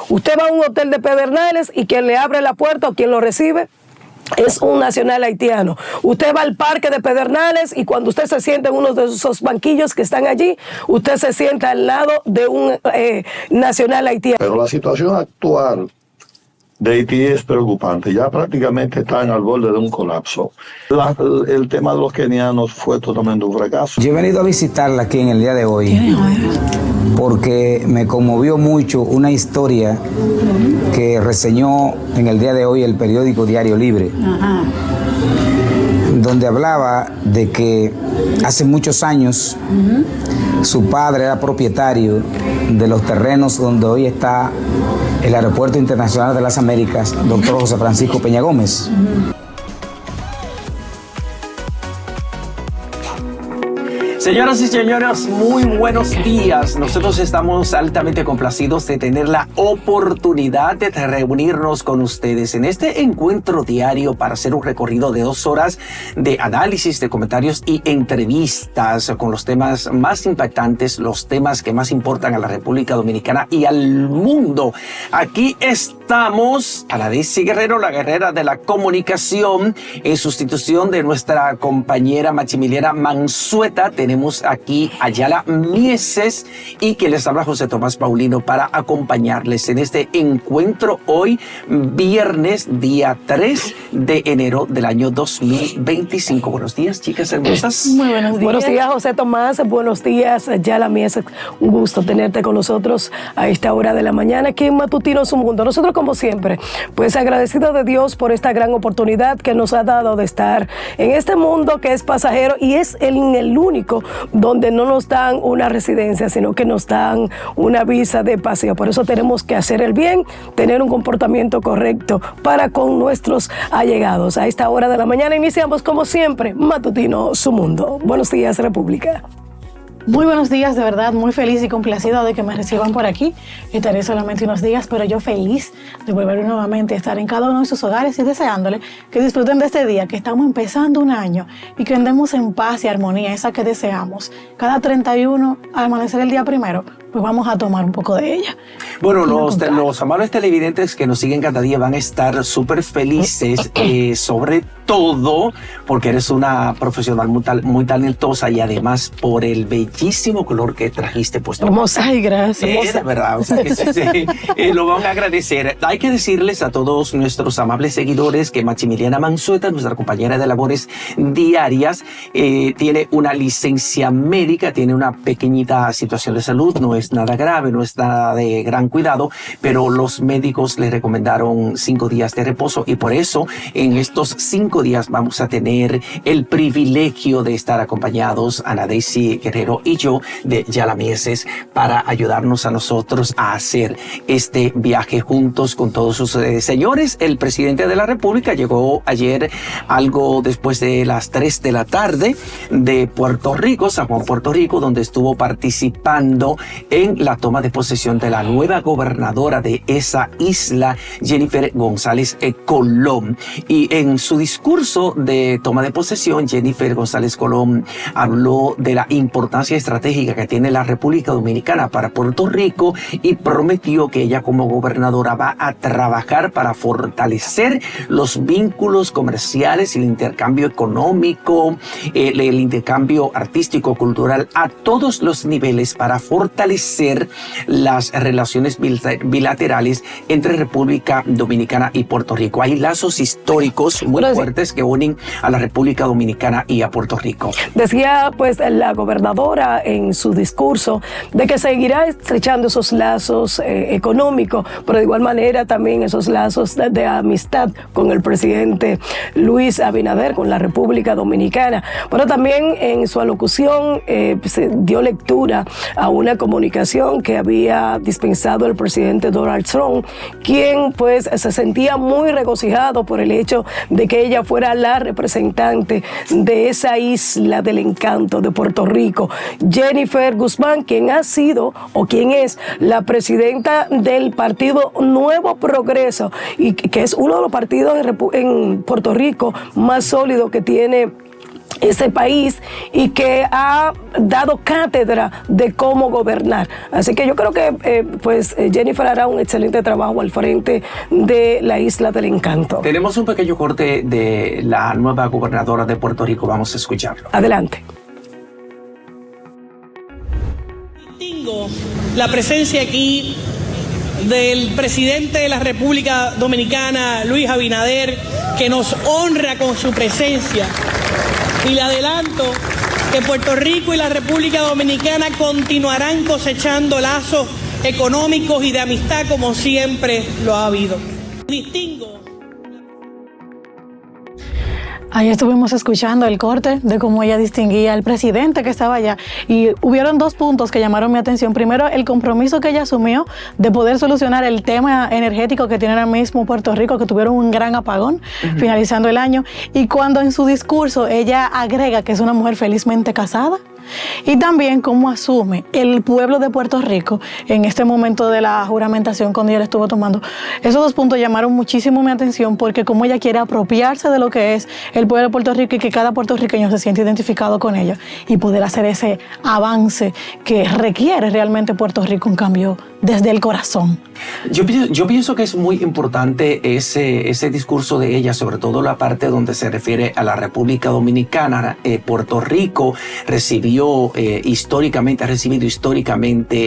Usted va a un hotel de Pedernales y quien le abre la puerta o quien lo recibe es un nacional haitiano. Usted va al parque de Pedernales y cuando usted se sienta en uno de esos banquillos que están allí, usted se sienta al lado de un nacional haitiano. Pero la situación actual de Haití es preocupante, ya prácticamente están al borde de un colapso. El tema de los kenianos fue totalmente un fracaso. Yo he venido a visitarla aquí en el día de hoy porque me conmovió mucho una historia que reseñó en el día de hoy el periódico Diario Libre, donde hablaba de que hace muchos años su padre era propietario de los terrenos donde hoy está el Aeropuerto Internacional de las Américas, doctor José Francisco Peña Gómez. Señoras y señores, muy buenos días. Nosotros estamos altamente complacidos de tener la oportunidad de reunirnos con ustedes en este encuentro diario para hacer un recorrido de 2 horas de análisis, de comentarios y entrevistas con los temas más impactantes, los temas que más importan a la República Dominicana y al mundo. Aquí estamos, Anadecy Guerrero, la guerrera de la comunicación, en sustitución de nuestra compañera Maximiliana Mansueta. Tenemos aquí a Yala Mieses y que les habla José Tomás Paulino para acompañarles en este encuentro hoy, viernes, día 3 de enero del año 2025. Buenos días, chicas hermosas. Muy buenos días. Buenos días, José Tomás. Buenos días, Yala Mieses. Un gusto tenerte con nosotros a esta hora de la mañana aquí en Matutino Su Mundo. Nosotros, como siempre, pues agradecidos de Dios por esta gran oportunidad que nos ha dado de estar en este mundo que es pasajero y es el único donde no nos dan una residencia, sino que nos dan una visa de paseo. Por eso tenemos que hacer el bien, tener un comportamiento correcto para con nuestros allegados. A esta hora de la mañana iniciamos, como siempre, Matutino Su Mundo. Buenos días, República. Muy buenos días, de verdad, muy feliz y complacida de que me reciban por aquí. Estaré solamente unos días, pero yo feliz de volver nuevamente a estar en cada uno de sus hogares y deseándole que disfruten de este día, que estamos empezando un año y que andemos en paz y armonía, esa que deseamos. Cada 31, al amanecer el día primero, pues vamos a tomar un poco de ella. Bueno, los amables televidentes que nos siguen cada día van a estar súper felices, sobre todo porque eres una profesional muy talentosa y además por el bellísimo color que trajiste puesto. Hermosa, ay, gracias. De verdad, o sea que sí, lo van a agradecer. Hay que decirles a todos nuestros amables seguidores que Maximiliana Mansueta, nuestra compañera de labores diarias, tiene una licencia médica, tiene una pequeñita situación de salud, no es nada grave, no es nada de gran cuidado, pero los médicos le recomendaron 5 días de reposo y por eso en estos 5 días vamos a tener el privilegio de estar acompañados, Anadecy Guerrero y yo, de Yala Mieses, para ayudarnos a nosotros a hacer este viaje juntos con todos sus señores. El presidente de la República llegó ayer algo después de las 3 de la tarde de Puerto Rico, San Juan, Puerto Rico, donde estuvo participando en la toma de posesión de la nueva gobernadora de esa isla, Jennifer González Colón. Y en su discurso de toma de posesión, Jennifer González Colón habló de la importancia estratégica que tiene la República Dominicana para Puerto Rico y prometió que ella como gobernadora va a trabajar para fortalecer los vínculos comerciales y el intercambio económico, el intercambio artístico, cultural a todos los niveles para fortalecer las relaciones bilaterales entre República Dominicana y Puerto Rico. Hay lazos históricos muy fuertes que unen a la República Dominicana y a Puerto Rico. Decía pues la gobernadora en su discurso de que seguirá estrechando esos lazos económicos, pero de igual manera también esos lazos de amistad con el presidente Luis Abinader, con la República Dominicana. Pero también en su alocución se dio lectura a una comunicación que había dispensado el presidente Donald Trump, quien pues se sentía muy regocijado por el hecho de que ella fuera la representante de esa isla del encanto de Puerto Rico. Jennifer Guzmán, quien ha sido o quien es la presidenta del partido Nuevo Progreso y que es uno de los partidos en Puerto Rico más sólido que tiene ese país y que ha dado cátedra de cómo gobernar. Así que yo creo que Jennifer hará un excelente trabajo al frente de la Isla del Encanto. Tenemos un pequeño corte de la nueva gobernadora de Puerto Rico, vamos a escucharlo. Adelante. Distingo la presencia aquí del presidente de la República Dominicana, Luis Abinader, que nos honra con su presencia. Y le adelanto que Puerto Rico y la República Dominicana continuarán cosechando lazos económicos y de amistad como siempre lo ha habido. Distingo. Ahí estuvimos escuchando el corte de cómo ella distinguía al presidente que estaba allá. Y hubieron 2 puntos que llamaron mi atención. Primero, el compromiso que ella asumió de poder solucionar el tema energético que tiene ahora mismo Puerto Rico, que tuvieron un gran apagón finalizando el año. Y cuando en su discurso ella agrega que es una mujer felizmente casada. Y también cómo asume el pueblo de Puerto Rico en este momento de la juramentación cuando ella estuvo tomando. Esos 2 puntos llamaron muchísimo mi atención porque como ella quiere apropiarse de lo que es el pueblo de Puerto Rico y que cada puertorriqueño se siente identificado con ella y poder hacer ese avance que requiere realmente Puerto Rico, un cambio desde el corazón. Yo pienso que es muy importante ese discurso de ella, sobre todo la parte donde se refiere a la República Dominicana. Puerto Rico ha recibido históricamente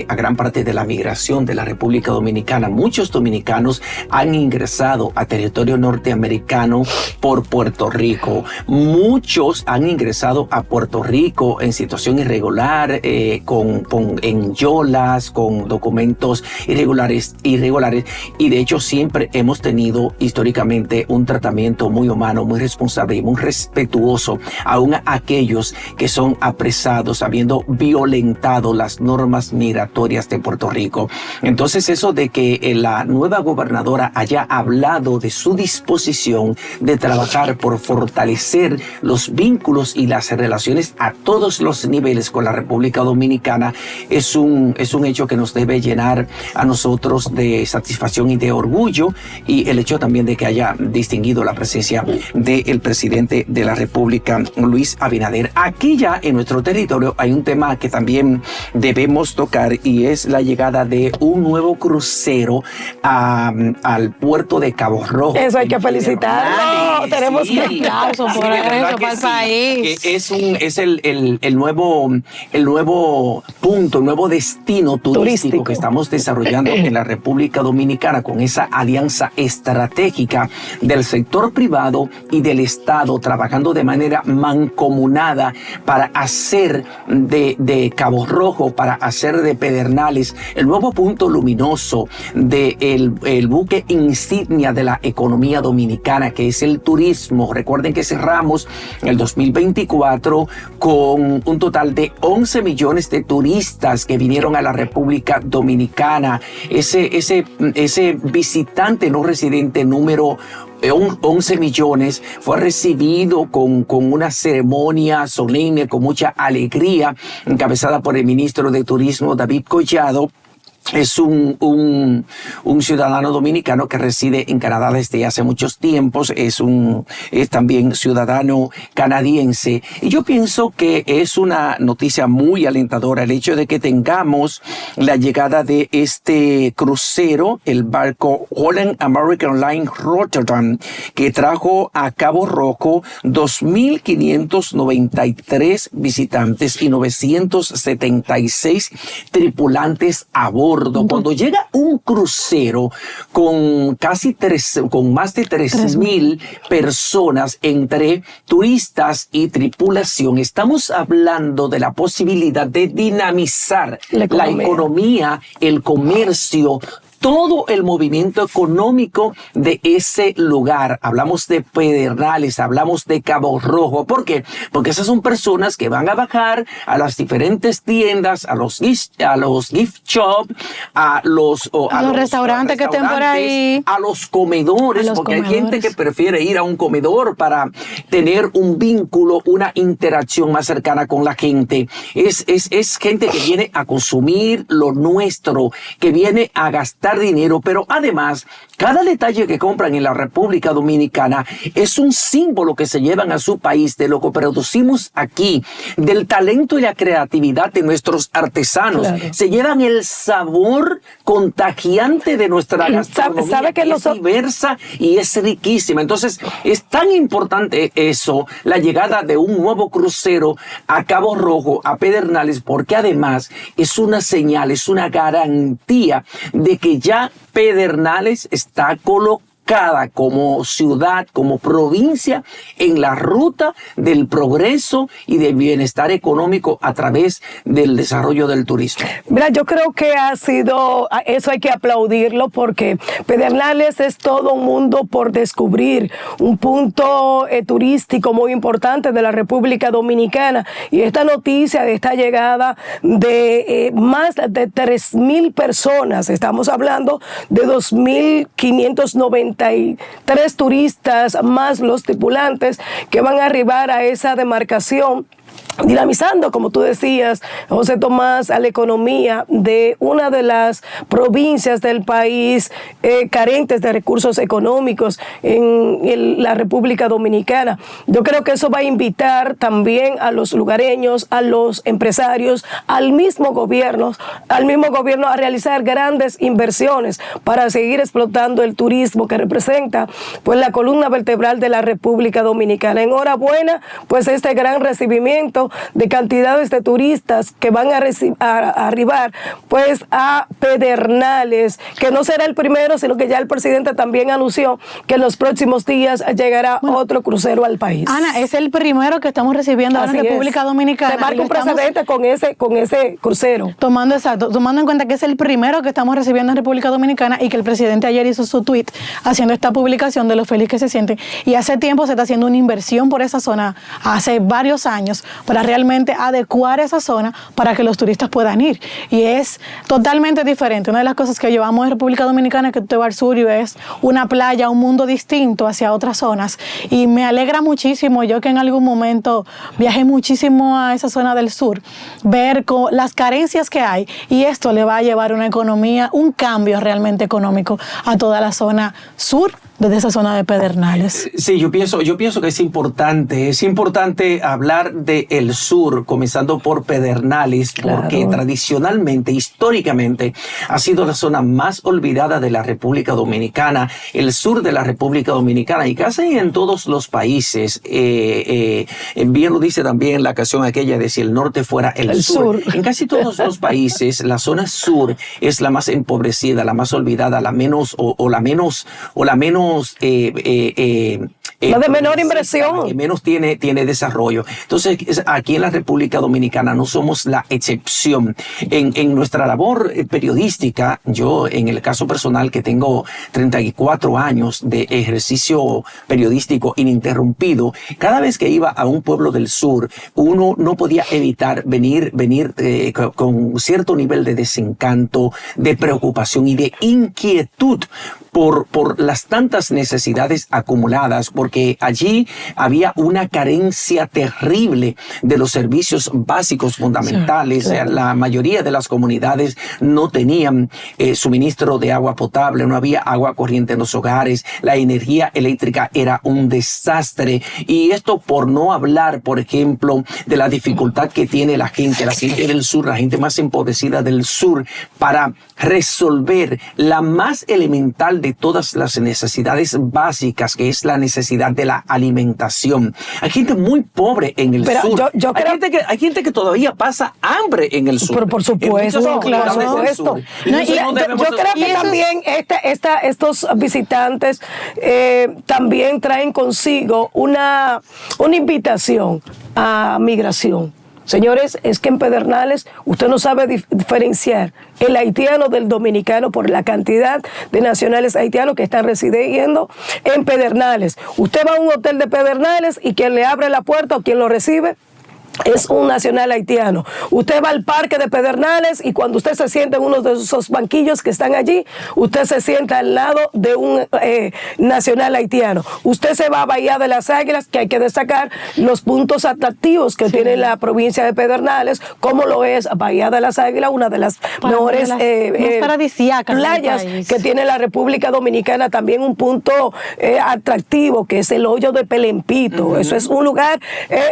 a gran parte de la migración de la República Dominicana. Muchos dominicanos han ingresado a territorio norteamericano por Puerto Rico. Muchos han ingresado a Puerto Rico en situación irregular, en yolas, con documentos irregulares, y de hecho siempre hemos tenido históricamente un tratamiento muy humano, muy responsable y muy respetuoso aún a aquellos que son apresados habiendo violentado las normas migratorias de Puerto Rico. Entonces eso de que la nueva gobernadora haya hablado de su disposición de trabajar por fortalecer los vínculos y las relaciones a todos los niveles con la República Dominicana es un hecho que nos debe llenar a nosotros de satisfacción y de orgullo, y el hecho también de que haya distinguido la presencia del presidente de la República, Luis Abinader. Aquí ya en nuestro territorio hay un tema que también debemos tocar y es la llegada de un nuevo crucero al puerto de Cabo Rojo. Eso hay que felicitarlo. Tenemos que aplauso por eso para el país. Es el nuevo punto, el nuevo destino turístico que estamos desarrollando en la República Dominicana con esa alianza estratégica del sector privado y del Estado trabajando de manera mancomunada para hacer de Cabo Rojo, para hacer de Pedernales el nuevo punto luminoso del buque insignia de la economía dominicana, que es el turismo. Recuerden que cerramos el 2024 con un total de 11 millones de turistas que vinieron a la República Dominicana. Ese visitante no residente número 11 millones fue recibido con una ceremonia solemne, con mucha alegría, encabezada por el ministro de Turismo, David Collado. Es un ciudadano dominicano que reside en Canadá desde hace muchos tiempos, es también ciudadano canadiense, y yo pienso que es una noticia muy alentadora el hecho de que tengamos la llegada de este crucero, el barco Holland American Line Rotterdam, que trajo a Cabo Rojo 2.593 visitantes y 976 tripulantes a bordo. Cuando llega un crucero con más de 3.000 personas entre turistas y tripulación, estamos hablando de la posibilidad de dinamizar la economía, el comercio, todo el movimiento económico de ese lugar. Hablamos de Pedernales, hablamos de Cabo Rojo. ¿Por qué? Porque esas son personas que van a bajar a las diferentes tiendas, a los gift shop, a los restaurantes que estén por ahí, a los comedores, porque hay gente que prefiere ir a un comedor para tener un vínculo, una interacción más cercana con la gente. Es gente que viene a consumir lo nuestro, que viene a gastar gastar dinero, pero además, cada detalle que compran en la República Dominicana es un símbolo que se llevan a su país de lo que producimos aquí, del talento y la creatividad de nuestros artesanos. Claro. Se llevan el sabor contagiante de nuestra gastronomía, ¿Sabe que es diversa y es riquísima. Entonces, es tan importante eso, la llegada de un nuevo crucero a Cabo Rojo, a Pedernales, porque además es una señal, es una garantía de que ya Pedernales está colocada como ciudad, como provincia, en la ruta del progreso y del bienestar económico a través del desarrollo del turismo. Mira, yo creo que eso hay que aplaudirlo, porque Pedernales es todo un mundo por descubrir, un punto turístico muy importante de la República Dominicana, y esta noticia de esta llegada de más de 3,000 personas, estamos hablando de 2,593 turistas más los tripulantes que van a arribar a esa demarcación, dinamizando, como tú decías, José Tomás, a la economía de una de las provincias del país carentes de recursos económicos en la República Dominicana. Yo creo que eso va a invitar también a los lugareños, a los empresarios, al mismo gobierno a realizar grandes inversiones para seguir explotando el turismo, que representa pues la columna vertebral de la República Dominicana. Enhorabuena, pues este gran recibimiento de cantidades de turistas que van a arribar pues a Pedernales, que no será el primero, sino que ya el presidente también anunció que en los próximos días llegará otro crucero al país. Ana, es el primero que estamos recibiendo ahora en República Dominicana. Se marca un precedente con ese crucero. Tomando en cuenta que es el primero que estamos recibiendo en República Dominicana, y que el presidente ayer hizo su tweet haciendo esta publicación de lo feliz que se siente. Y hace tiempo se está haciendo una inversión por esa zona, hace varios años, para realmente adecuar esa zona para que los turistas puedan ir. Y es totalmente diferente. Una de las cosas que llevamos en República Dominicana es que tú te vas al sur y ves una playa, un mundo distinto hacia otras zonas. Y me alegra muchísimo, yo que en algún momento viajé muchísimo a esa zona del sur, ver las carencias que hay, y esto le va a llevar una economía, un cambio realmente económico a toda la zona sur, desde esa zona de Pedernales. Sí, yo pienso que es importante hablar del sur, comenzando por Pedernales, porque tradicionalmente, históricamente, ha sido la zona más olvidada de la República Dominicana, el sur de la República Dominicana, y casi en todos los países. Bien lo dice también la canción aquella de Si el norte fuera el sur. En casi todos los países, la zona sur es la más empobrecida, la más olvidada, la de menor inversión, que menos tiene desarrollo. Entonces, aquí en la República Dominicana no somos la excepción. En nuestra labor periodística, yo en el caso personal, que tengo 34 años de ejercicio periodístico ininterrumpido, cada vez que iba a un pueblo del sur, uno no podía evitar venir con cierto nivel de desencanto, de preocupación y de inquietud por las tantas necesidades acumuladas, porque allí había una carencia terrible de los servicios básicos fundamentales. Claro. La mayoría de las comunidades no tenían suministro de agua potable, no había agua corriente en los hogares, la energía eléctrica era un desastre, y esto por no hablar, por ejemplo, de la dificultad que tiene la gente del sur, la gente más empobrecida del sur, para resolver la más elemental de todas las necesidades básicas, que es la necesidad de la alimentación. Hay gente muy pobre en el sur. Hay gente que todavía pasa hambre en el sur. Pero por supuesto, claro. Yo creo que también estos visitantes también traen consigo una invitación a migración. Señores, es que en Pedernales usted no sabe diferenciar el haitiano del dominicano por la cantidad de nacionales haitianos que están residiendo en Pedernales. Usted va a un hotel de Pedernales y quien le abre la puerta o quien lo recibe es un nacional haitiano. Usted va al parque de Pedernales y cuando usted se sienta en uno de esos banquillos que están allí, usted se sienta al lado de un nacional haitiano. Usted se va a Bahía de las Águilas, que hay que destacar los puntos atractivos que tiene la provincia de Pedernales, como lo es Bahía de las Águilas, una de las mejores paradisíacas playas que tiene la República Dominicana. También un punto atractivo que es el hoyo de Pelempito. Eso es un lugar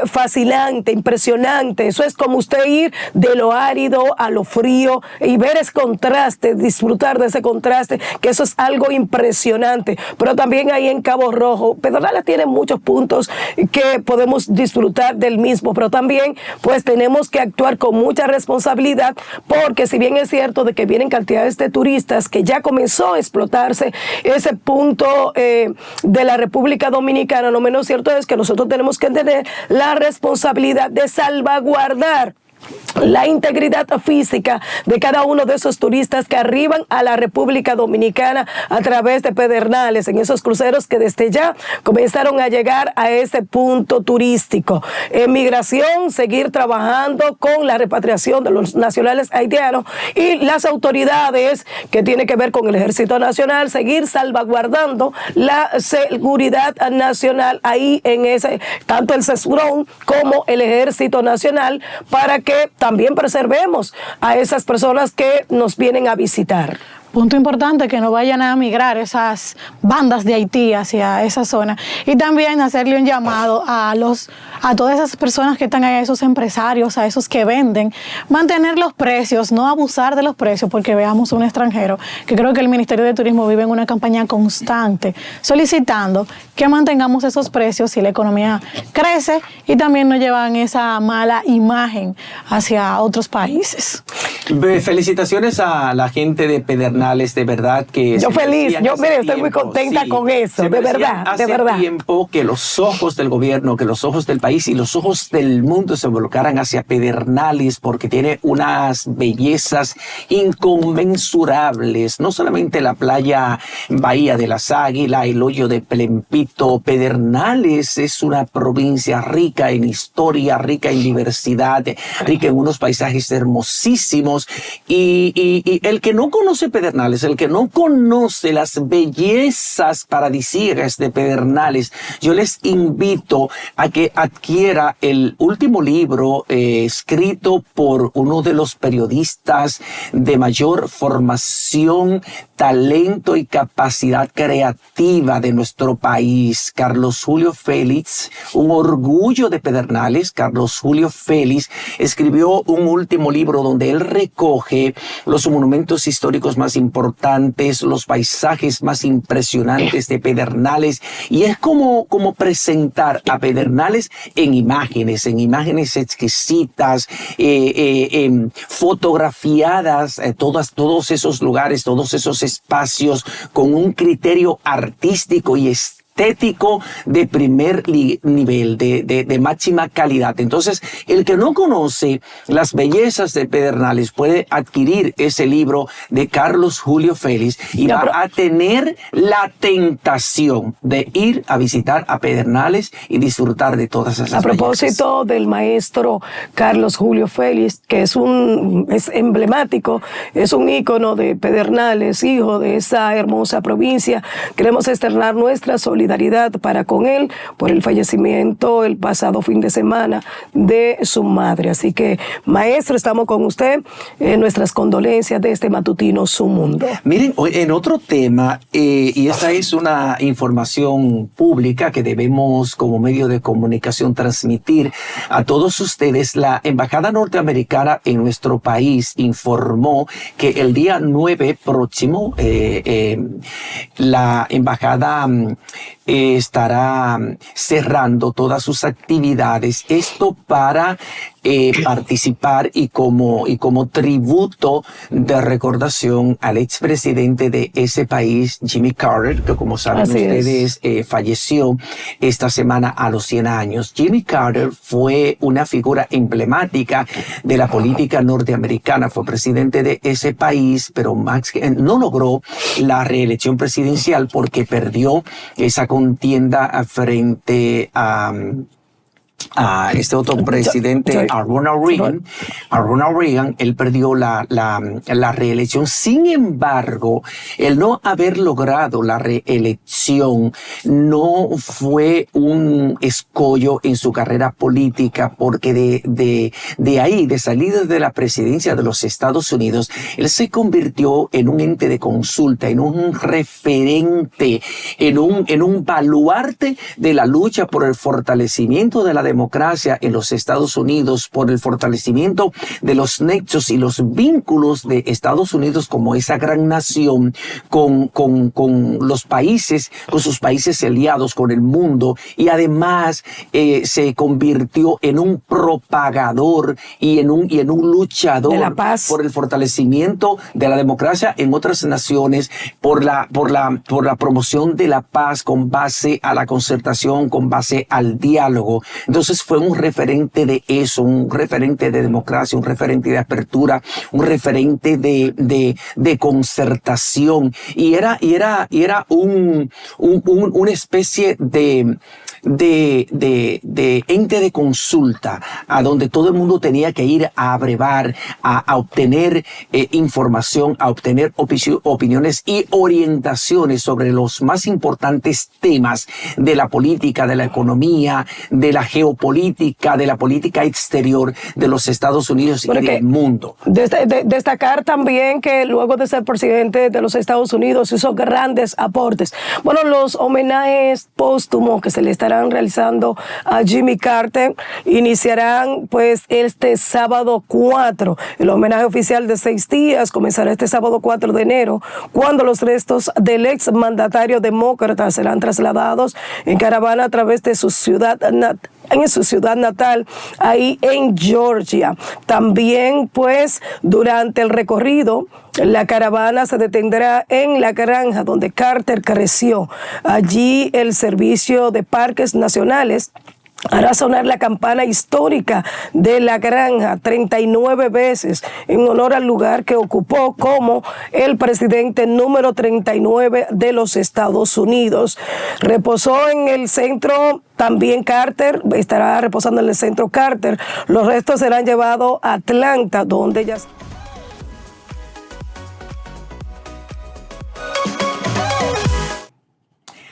fascinante, impresionante. Eso es como usted ir de lo árido a lo frío y ver ese contraste, disfrutar de ese contraste, que eso es algo impresionante. Pero también ahí en Cabo Rojo, Pedernales tiene muchos puntos que podemos disfrutar del mismo, pero también pues tenemos que actuar con mucha responsabilidad, porque si bien es cierto de que vienen cantidades de turistas, que ya comenzó a explotarse ese punto de la República Dominicana, lo menos cierto es que nosotros tenemos que tener la responsabilidad de salvaguardar la integridad física de cada uno de esos turistas que arriban a la República Dominicana a través de Pedernales, en esos cruceros que desde ya comenzaron a llegar a ese punto turístico. En migración, seguir trabajando con la repatriación de los nacionales haitianos, y las autoridades que tienen que ver con el Ejército Nacional, seguir salvaguardando la seguridad nacional ahí en ese, tanto el CESFRON como el Ejército Nacional, para que también preservemos a esas personas que nos vienen a visitar. Punto importante, que no vayan a migrar esas bandas de Haití hacia esa zona, y también hacerle un llamado a todas esas personas que están ahí, a esos empresarios, a esos que venden, mantener los precios, no abusar de los precios, porque veamos un extranjero, que creo que el Ministerio de Turismo vive en una campaña constante solicitando que mantengamos esos precios y la economía crece, y también no llevan esa mala imagen hacia otros países. Felicitaciones a la gente de Pedernales, de verdad que... Yo feliz, estoy muy contenta con eso, de verdad, de verdad. Hace tiempo que los ojos del gobierno, que los ojos del país y los ojos del mundo se volcaran hacia Pedernales, porque tiene unas bellezas inconmensurables, no solamente la playa Bahía de las Águilas, el hoyo de Pelempito. Pedernales es una provincia rica en historia, rica en diversidad, rica en unos paisajes hermosísimos, y el que no conoce Pedernales, el que no conoce las bellezas paradisíacas de Pedernales, yo les invito a que adquiera el último libro escrito por uno de los periodistas de mayor formación, talento y capacidad creativa de nuestro país, Carlos Julio Félix, un orgullo de Pedernales. Carlos Julio Félix escribió un último libro donde él recoge los monumentos históricos más importantes, los paisajes más impresionantes de Pedernales, y es como presentar a Pedernales en imágenes exquisitas, fotografiadas, todos esos lugares, todos esos espacios con un criterio artístico y estético de primer nivel, de máxima calidad. Entonces, el que no conoce las bellezas de Pedernales puede adquirir ese libro de Carlos Julio Félix y va a tener la tentación de ir a visitar a Pedernales y disfrutar de todas esas bellezas. A propósito del maestro Carlos Julio Félix, que es emblemático, es un ícono de Pedernales, hijo de esa hermosa provincia, queremos externar nuestra solidaridad para con él por el fallecimiento el pasado fin de semana de su madre. Así que, maestro, estamos con usted, nuestras condolencias de este matutino Su Mundo. Miren, en otro tema, y esta es una información pública que debemos como medio de comunicación transmitir a todos ustedes, la Embajada Norteamericana en nuestro país informó que el día 9 próximo, la Embajada estará cerrando todas sus actividades. Esto para participar y como tributo de recordación al expresidente de ese país, Jimmy Carter, que como saben ustedes falleció esta semana a los 100 años. Jimmy Carter fue una figura emblemática de la política norteamericana, fue presidente de ese país, pero no logró la reelección presidencial porque perdió esa contienda frente a a este otro presidente, a Ronald Reagan, él perdió la reelección. Sin embargo, el no haber logrado la reelección no fue un escollo en su carrera política, porque de ahí, de salir de la presidencia de los Estados Unidos, él se convirtió en un ente de consulta, en un referente, en un baluarte de la lucha por el fortalecimiento de la democracia en los Estados Unidos, por el fortalecimiento de los nexos y los vínculos de Estados Unidos como esa gran nación con los países, con sus países aliados, con el mundo, y además se convirtió en un propagador y en un luchador de la paz, por el fortalecimiento de la democracia en otras naciones, por la promoción de la paz con base a la concertación, con base al diálogo. Entonces fue un referente de eso, un referente de democracia, un referente de apertura, un referente de concertación, y era una especie de ente de consulta a donde todo el mundo tenía que ir a abrevar, a obtener información, a obtener opiniones y orientaciones sobre los más importantes temas de la política, de la economía, de la geopolítica, de la política exterior de los Estados Unidos y del mundo. Destacar también que luego de ser presidente de los Estados Unidos hizo grandes aportes. Bueno, los homenajes póstumos que se le estarán realizando a Jimmy Carter iniciarán pues este sábado 4. El homenaje oficial de 6 días comenzará este sábado 4 de enero, cuando los restos del ex mandatario demócrata serán trasladados en caravana a través de su ciudad natal, ahí en Georgia. También, pues, durante el recorrido, la caravana se detendrá en la granja donde Carter creció. Allí el Servicio de Parques Nacionales hará sonar la campana histórica de la granja 39 veces en honor al lugar que ocupó como el presidente número 39 de los Estados Unidos. Reposó en el centro también Carter, estará reposando en el centro Carter. Los restos serán llevados a Atlanta, donde ya...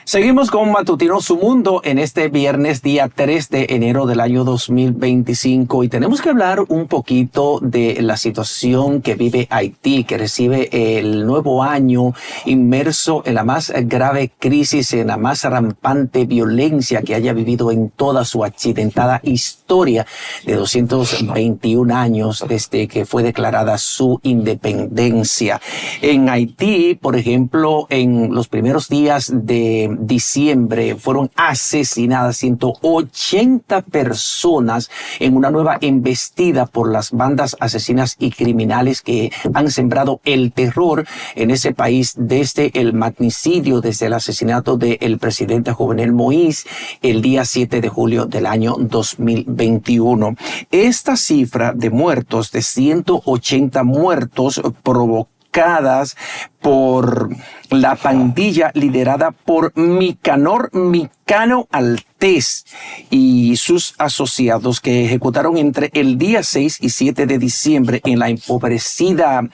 Seguimos con Matutino Su Mundo en este viernes, día 3 de enero del año 2025, y tenemos que hablar un poquito de la situación que vive Haití, que recibe el nuevo año inmerso en la más grave crisis, en la más rampante violencia que haya vivido en toda su accidentada historia de 221 años desde que fue declarada su independencia. En Haití, por ejemplo, en los primeros días de diciembre fueron asesinadas 180 personas en una nueva embestida por las bandas asesinas y criminales que han sembrado el terror en ese país desde el magnicidio, desde el asesinato del presidente Jovenel Moïse el día 7 de julio del año 2021. Esta cifra de muertos, de 180 muertos provocadas por la pandilla liderada por Nicanor Micano Altés y sus asociados, que ejecutaron entre el día 6 y 7 de diciembre en la empobrecida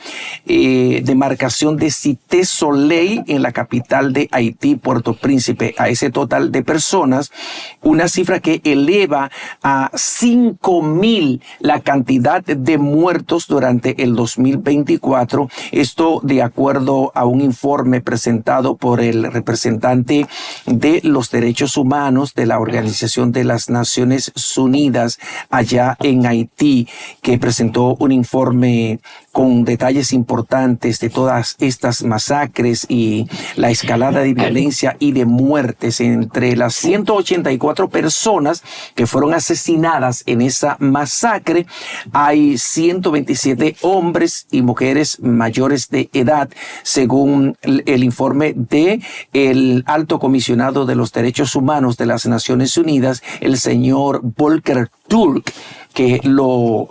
demarcación de Cité Soleil en la capital de Haití, Puerto Príncipe, a ese total de personas, una cifra que eleva a 5,000 la cantidad de muertos durante el 2024. Esto de acuerdo a un informe presentado por el representante de los derechos humanos de la Organización de las Naciones Unidas allá en Haití, que presentó un informe con detalles importantes de todas estas masacres y la escalada de violencia y de muertes. Entre las 184 personas que fueron asesinadas en esa masacre, hay 127 hombres y mujeres mayores de edad, según el informe de el alto comisionado de los derechos humanos de las Naciones Unidas, el señor Volker Turk, que lo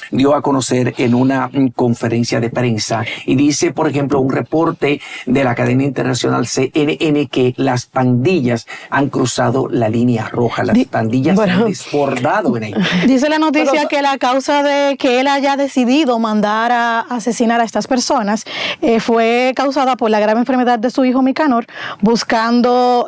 dio a conocer en una conferencia de prensa, y dice, por ejemplo, un reporte de la cadena internacional CNN que las pandillas han cruzado la línea roja, las pandillas han desbordado en Haití. Dice la noticia que la causa de que él haya decidido mandar a asesinar a estas personas fue causada por la grave enfermedad de su hijo Nicanor, acusando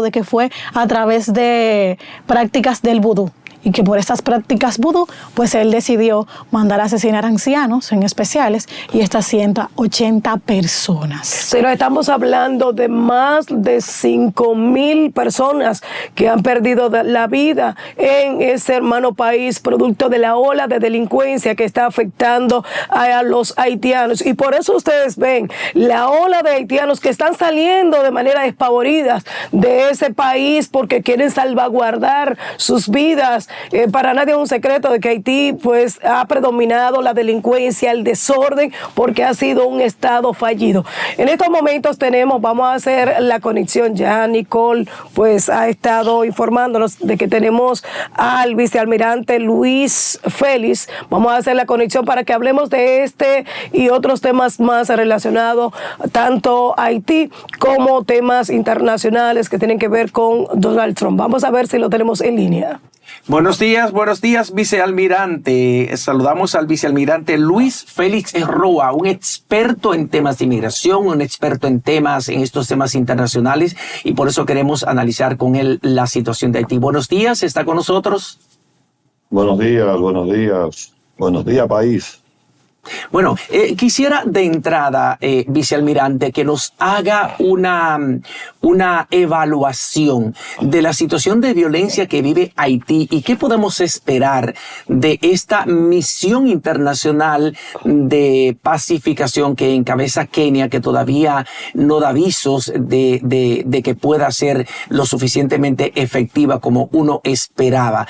de que fue a través de prácticas del vudú. Y que por estas prácticas vudú, pues él decidió mandar a asesinar a ancianos en especiales y estas 180 personas. Pero estamos hablando de más de 5,000 personas que han perdido la vida en ese hermano país, producto de la ola de delincuencia que está afectando a los haitianos. Y por eso ustedes ven la ola de haitianos que están saliendo de manera despavorida de ese país porque quieren salvaguardar sus vidas. Para nadie es un secreto de que Haití pues ha predominado la delincuencia, el desorden, porque ha sido un estado fallido. En estos momentos vamos a hacer la conexión. Ya Nicole pues ha estado informándonos de que tenemos al vicealmirante Luis Félix. Vamos a hacer la conexión para que hablemos de este y otros temas más relacionados tanto a Haití como temas internacionales que tienen que ver con Donald Trump. Vamos a ver si lo tenemos en línea. Buenos días, vicealmirante. Saludamos al vicealmirante Luis Félix Roa, un experto en temas de inmigración, un experto en estos temas internacionales, y por eso queremos analizar con él la situación de Haití. Buenos días, ¿está con nosotros? Buenos días, país. Bueno, quisiera de entrada, vicealmirante, que nos haga una evaluación de la situación de violencia que vive Haití y qué podemos esperar de esta misión internacional de pacificación que encabeza Kenia, que todavía no da avisos de que pueda ser lo suficientemente efectiva como uno esperaba.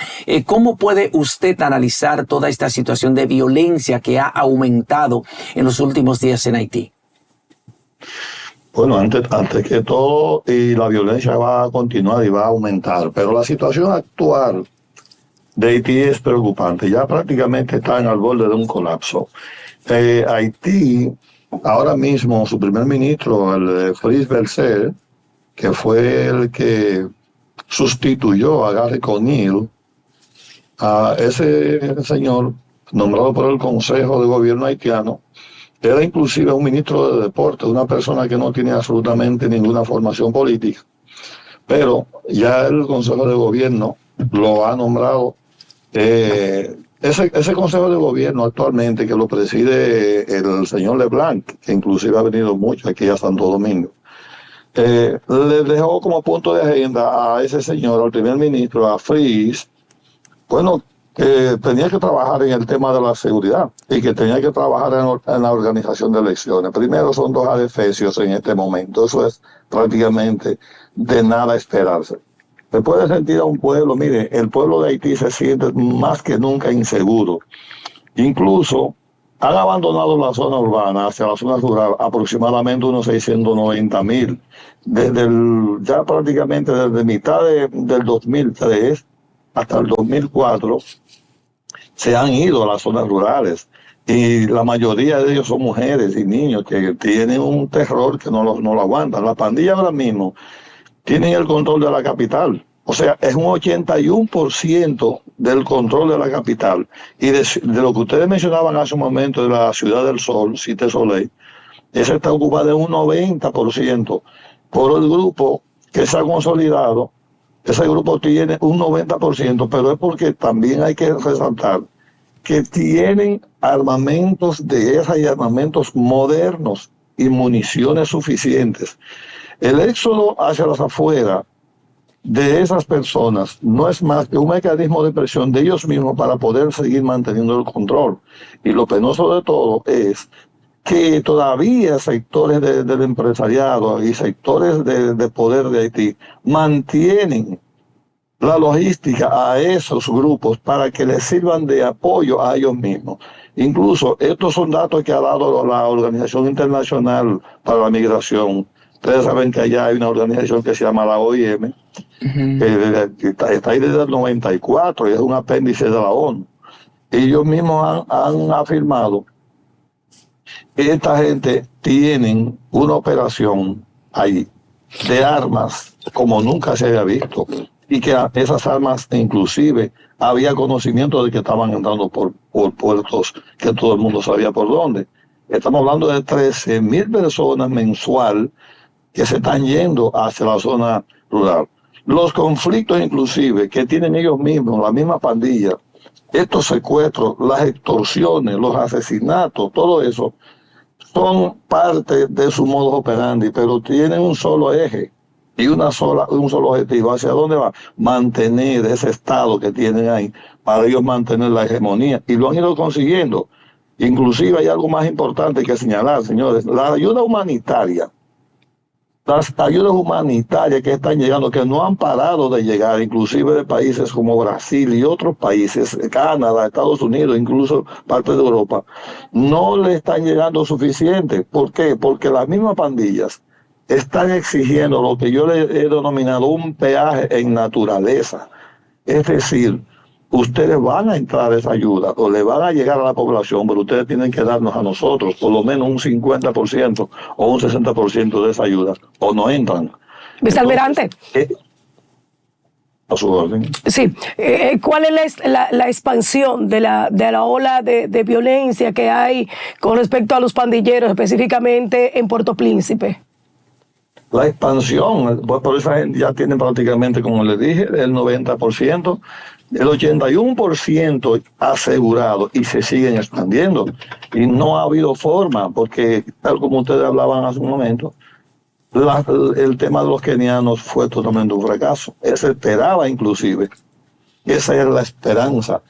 ¿Cómo puede usted analizar toda esta situación de violencia que ha aumentado en los últimos días en Haití? Bueno, antes que todo, y la violencia va a continuar y va a aumentar, pero la situación actual de Haití es preocupante. Ya prácticamente están al borde de un colapso. Haití, ahora mismo, su primer ministro, el Fritz Belzer, que fue el que sustituyó a Gary Conille, a ese señor nombrado por el Consejo de Gobierno haitiano, era inclusive un ministro de deporte, una persona que no tiene absolutamente ninguna formación política, pero ya el Consejo de Gobierno lo ha nombrado. Ese Consejo de Gobierno actualmente, que lo preside el señor Leblanc, que inclusive ha venido mucho aquí a Santo Domingo, le dejó como punto de agenda a ese señor, al primer ministro, a Fritz, bueno, que tenía que trabajar en el tema de la seguridad y que tenía que trabajar en la organización de elecciones. Primero, son 2 adefesios en este momento. Eso es prácticamente de nada esperarse. Se puede sentir a un pueblo, mire, el pueblo de Haití se siente más que nunca inseguro. Incluso han abandonado la zona urbana hacia la zona rural aproximadamente unos 690,000. Ya prácticamente desde mitad del 2003 hasta el 2004, se han ido a las zonas rurales y la mayoría de ellos son mujeres y niños que tienen un terror que no lo aguantan. La pandilla ahora mismo tienen el control de la capital, o sea, es un 81% del control de la capital. Y de lo que ustedes mencionaban hace un momento de la Ciudad del Sol, Cité Soleil, esa está ocupada en un 90% por el grupo que se ha consolidado. Ese grupo tiene un 90%, pero es porque también hay que resaltar que tienen armamentos de guerra y armamentos modernos y municiones suficientes. El éxodo hacia las afueras de esas personas no es más que un mecanismo de presión de ellos mismos para poder seguir manteniendo el control. Y lo penoso de todo es que todavía sectores del empresariado y sectores de poder de Haití mantienen la logística a esos grupos para que les sirvan de apoyo a ellos mismos. Incluso estos son datos que ha dado la Organización Internacional para la Migración, Ustedes saben que allá hay una organización que se llama la OIM, que está ahí desde el 94 y es un apéndice de la ONU. Ellos mismos han afirmado que esta gente tienen una operación ahí de armas como nunca se había visto, y que esas armas inclusive había conocimiento de que estaban entrando por puertos que todo el mundo sabía por dónde. Estamos hablando de 13,000 personas mensual que se están yendo hacia la zona rural. Los conflictos inclusive que tienen ellos mismos, la misma pandilla, estos secuestros, las extorsiones, los asesinatos, todo eso son parte de su modus operandi, pero tienen un solo eje y un solo objetivo. ¿Hacia dónde va? Mantener ese estado que tienen ahí, para ellos mantener la hegemonía, y lo han ido consiguiendo. Inclusive hay algo más importante que señalar, señores: la ayuda humanitaria, las ayudas humanitarias que están llegando, que no han parado de llegar, inclusive de países como Brasil y otros países, Canadá, Estados Unidos, incluso parte de Europa, no le están llegando suficiente. ¿Por qué? Porque las mismas pandillas están exigiendo lo que yo le he denominado un peaje en naturaleza. Es decir, ustedes van a entrar a esa ayuda o le van a llegar a la población, pero ustedes tienen que darnos a nosotros por lo menos un 50% o un 60% de esa ayuda, o no entran. Vicealmirante. A su orden. Sí, ¿cuál es la expansión de la ola de violencia que hay con respecto a los pandilleros, específicamente en Puerto Príncipe? La expansión, pues por esa gente ya tienen prácticamente, como les dije, el 90%, el 81% asegurado, y se siguen expandiendo. Y no ha habido forma, porque tal como ustedes hablaban hace un momento, el tema de los kenianos fue totalmente un fracaso. Se esperaba inclusive, esa era la esperanza.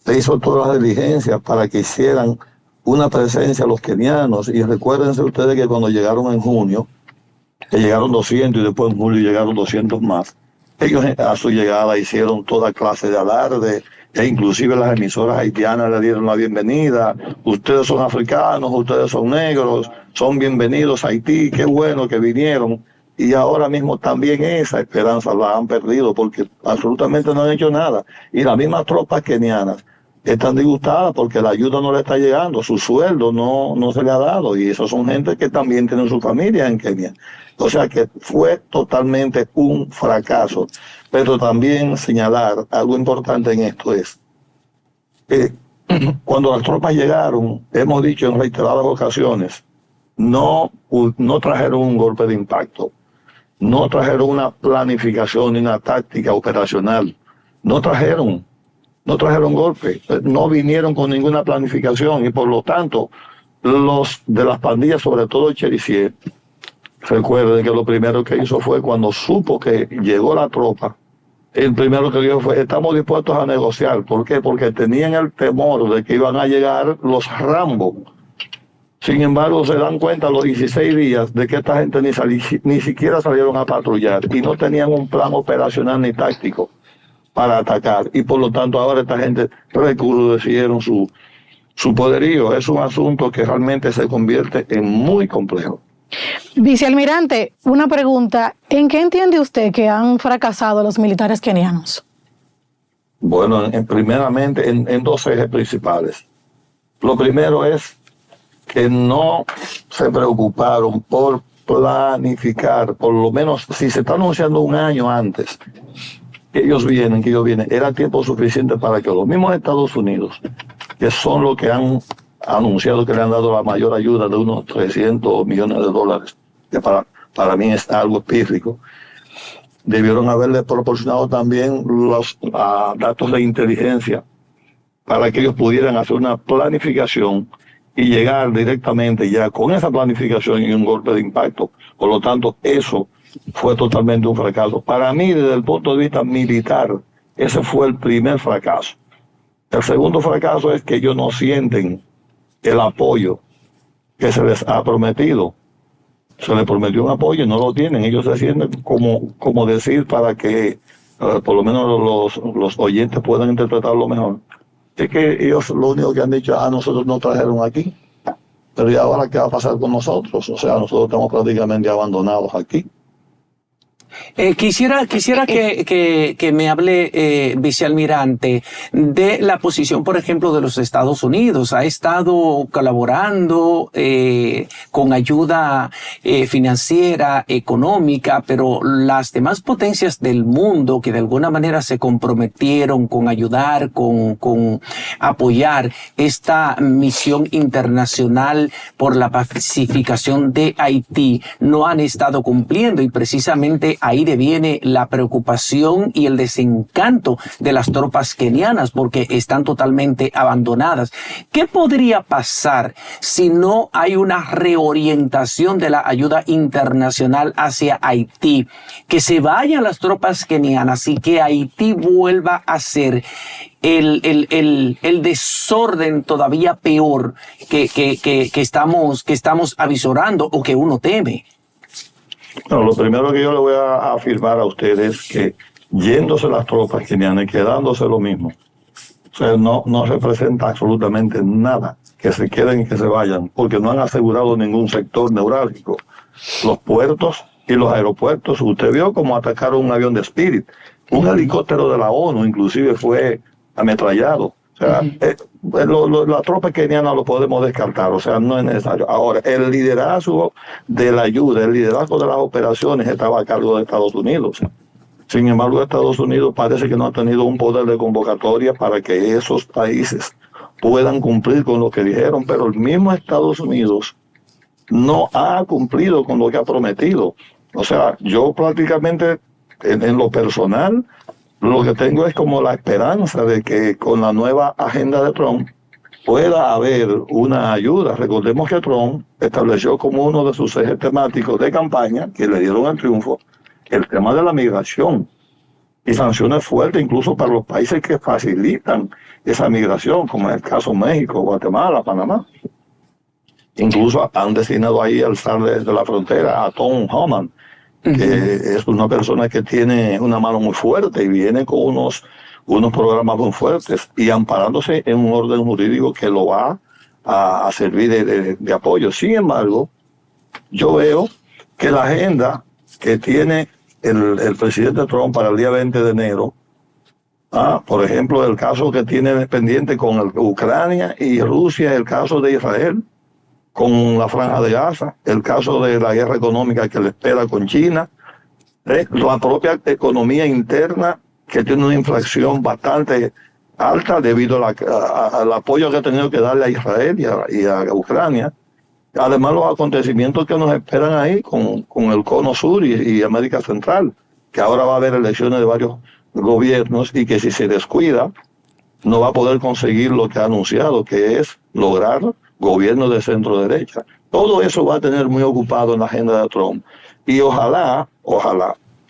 Se hizo todas las diligencias para que hicieran una presencia los kenianos, y recuérdense ustedes que cuando llegaron en junio, que llegaron 200 y después en julio llegaron 200 más. Ellos a su llegada hicieron toda clase de alarde, e inclusive las emisoras haitianas le dieron la bienvenida. Ustedes son africanos, ustedes son negros, son bienvenidos a Haití, qué bueno que vinieron. Y ahora mismo también esa esperanza la han perdido, porque absolutamente no han hecho nada. Y las mismas tropas kenianas están disgustadas porque la ayuda no le está llegando, su sueldo no se le ha dado, y esos son gente que también tienen su familia en Kenia. O sea que fue totalmente un fracaso. Pero también señalar algo importante en esto es que cuando las tropas llegaron, hemos dicho en reiteradas ocasiones, no trajeron un golpe de impacto, no trajeron una planificación ni una táctica operacional, no trajeron golpe, no vinieron con ninguna planificación, y por lo tanto los de las pandillas, sobre todo Cherisier, recuerden que lo primero que hizo fue, cuando supo que llegó la tropa, el primero que dijo fue: estamos dispuestos a negociar. ¿Por qué? Porque tenían el temor de que iban a llegar los Rambo. Sin embargo, se dan cuenta a los 16 días de que esta gente ni siquiera salieron a patrullar, y no tenían un plan operacional ni táctico para atacar, y por lo tanto ahora esta gente recrudecieron su poderío. Es un asunto que realmente se convierte en muy complejo. Vicealmirante, una pregunta: ¿en qué entiende usted que han fracasado los militares kenianos? Bueno, primeramente en dos ejes principales. Lo primero es que no se preocuparon por planificar, por lo menos si se está anunciando un año antes que ellos vienen, era tiempo suficiente para que los mismos Estados Unidos, que son los que han anunciado que le han dado la mayor ayuda de unos 300 millones de dólares, que para mí es algo pírrico, debieron haberle proporcionado también los datos de inteligencia para que ellos pudieran hacer una planificación y llegar directamente ya con esa planificación y un golpe de impacto. Por lo tanto, eso fue totalmente un fracaso. Para mí, desde el punto de vista militar, ese fue el primer fracaso. El segundo fracaso es que ellos no sienten el apoyo que se les ha prometido. Se les prometió un apoyo y no lo tienen. Ellos se sienten como decir, para que por lo menos los oyentes puedan interpretarlo mejor, es que ellos lo único que han dicho: nosotros nos trajeron aquí. Pero ¿y ahora qué va a pasar con nosotros? O sea, nosotros estamos prácticamente abandonados aquí. Quisiera que me hable, vicealmirante, de la posición, por ejemplo, de los Estados Unidos. Ha estado colaborando con ayuda financiera, económica, pero las demás potencias del mundo que de alguna manera se comprometieron con ayudar, con apoyar esta misión internacional por la pacificación de Haití, no han estado cumpliendo, y precisamente ahí deviene la preocupación y el desencanto de las tropas kenianas porque están totalmente abandonadas. ¿Qué podría pasar si no hay una reorientación de la ayuda internacional hacia Haití? Que se vayan las tropas kenianas y que Haití vuelva a ser el desorden todavía peor que estamos avisorando o que uno teme. Bueno, lo primero que yo le voy a afirmar a ustedes es que yéndose las tropas kenianas y quedándose lo mismo, o sea, no representa absolutamente nada que se queden y que se vayan, porque no han asegurado ningún sector neurálgico. Los puertos y los aeropuertos, usted vio cómo atacaron un avión de Spirit, un helicóptero de la ONU inclusive fue ametrallado. O sea, la tropa keniana lo podemos descartar, o sea, no es necesario. Ahora, el liderazgo de la ayuda, el liderazgo de las operaciones estaba a cargo de Estados Unidos. Sin embargo, Estados Unidos parece que no ha tenido un poder de convocatoria para que esos países puedan cumplir con lo que dijeron, pero el mismo Estados Unidos no ha cumplido con lo que ha prometido. O sea, yo prácticamente en lo personal, lo que tengo es como la esperanza de que con la nueva agenda de Trump pueda haber una ayuda. Recordemos que Trump estableció como uno de sus ejes temáticos de campaña, que le dieron el triunfo, el tema de la migración y sanciones fuertes incluso para los países que facilitan esa migración, como es el caso México, Guatemala, Panamá. Incluso han designado ahí al zar de la frontera, a Tom Homan, que es una persona que tiene una mano muy fuerte y viene con unos programas muy fuertes y amparándose en un orden jurídico que lo va a servir de apoyo. Sin embargo, yo veo que la agenda que tiene el presidente Trump para el día 20 de enero, por ejemplo, el caso que tiene pendiente con Ucrania y Rusia, el caso de Israel, con la Franja de Gaza, el caso de la guerra económica que le espera con China, la propia economía interna que tiene una inflación bastante alta debido al apoyo que ha tenido que darle a Israel y a Ucrania. Además, los acontecimientos que nos esperan ahí con el Cono Sur y América Central, que ahora va a haber elecciones de varios gobiernos y que si se descuida no va a poder conseguir lo que ha anunciado, que es lograr gobierno de centro derecha. Todo eso va a tener muy ocupado en la agenda de Trump. Y ojalá,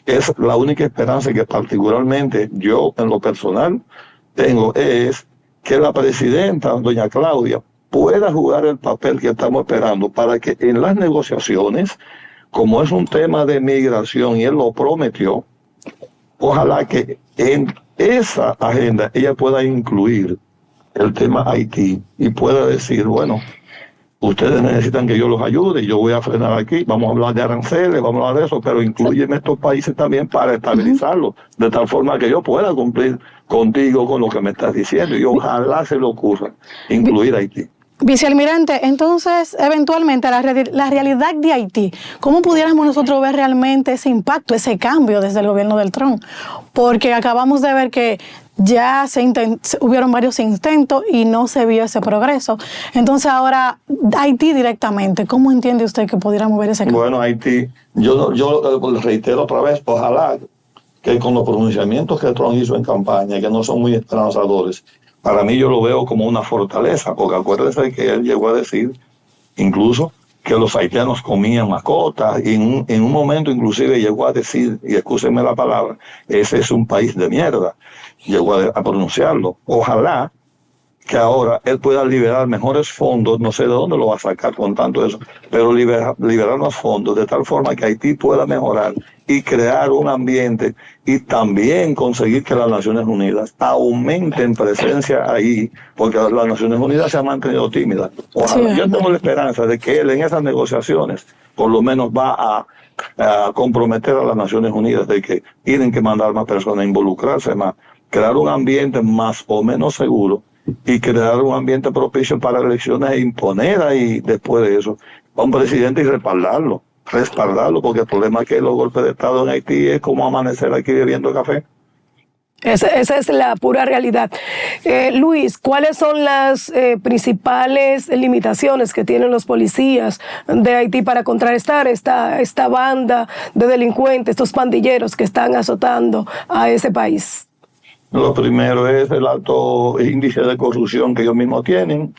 es la única esperanza que particularmente yo en lo personal tengo, es que la presidenta, doña Claudia, pueda jugar el papel que estamos esperando para que en las negociaciones, como es un tema de migración y él lo prometió, ojalá que en esa agenda ella pueda incluir el tema Haití y pueda decir, bueno, ustedes necesitan que yo los ayude, yo voy a frenar aquí, vamos a hablar de aranceles, vamos a hablar de eso, pero incluyen estos países también para estabilizarlos, de tal forma que yo pueda cumplir contigo con lo que me estás diciendo y ojalá se le ocurra incluir Haití. Vicealmirante, entonces, eventualmente, la realidad de Haití, ¿cómo pudiéramos nosotros ver realmente ese impacto, ese cambio desde el gobierno del Trump? Porque acabamos de ver que ya hubieron varios intentos y no se vio ese progreso. Entonces, ahora, Haití directamente, ¿cómo entiende usted que pudiéramos ver ese cambio? Bueno, Haití, yo reitero otra vez, ojalá que con los pronunciamientos que Trump hizo en campaña, que no son muy esperanzadores, para mí yo lo veo como una fortaleza, porque acuérdense que él llegó a decir incluso que los haitianos comían mascotas y en un momento inclusive llegó a decir, y excúsenme la palabra, ese es un país de mierda, llegó a pronunciarlo. Ojalá que ahora él pueda liberar mejores fondos, no sé de dónde lo va a sacar con tanto eso, pero liberar los fondos de tal forma que Haití pueda mejorar y crear un ambiente y también conseguir que las Naciones Unidas aumenten presencia ahí, porque las Naciones Unidas se han mantenido tímidas. Ojalá, Sí. yo tengo la esperanza de que él en esas negociaciones por lo menos va a comprometer a las Naciones Unidas de que tienen que mandar más personas, involucrarse más, crear un ambiente más o menos seguro y crear un ambiente propicio para elecciones e imponer ahí después de eso a un presidente y respaldarlo, porque el problema es que los golpes de Estado en Haití es como amanecer aquí bebiendo café. Esa es la pura realidad. Luis, ¿cuáles son las principales limitaciones que tienen los policías de Haití para contrarrestar esta banda de delincuentes, estos pandilleros que están azotando a ese país? Lo primero es el alto índice de corrupción que ellos mismos tienen,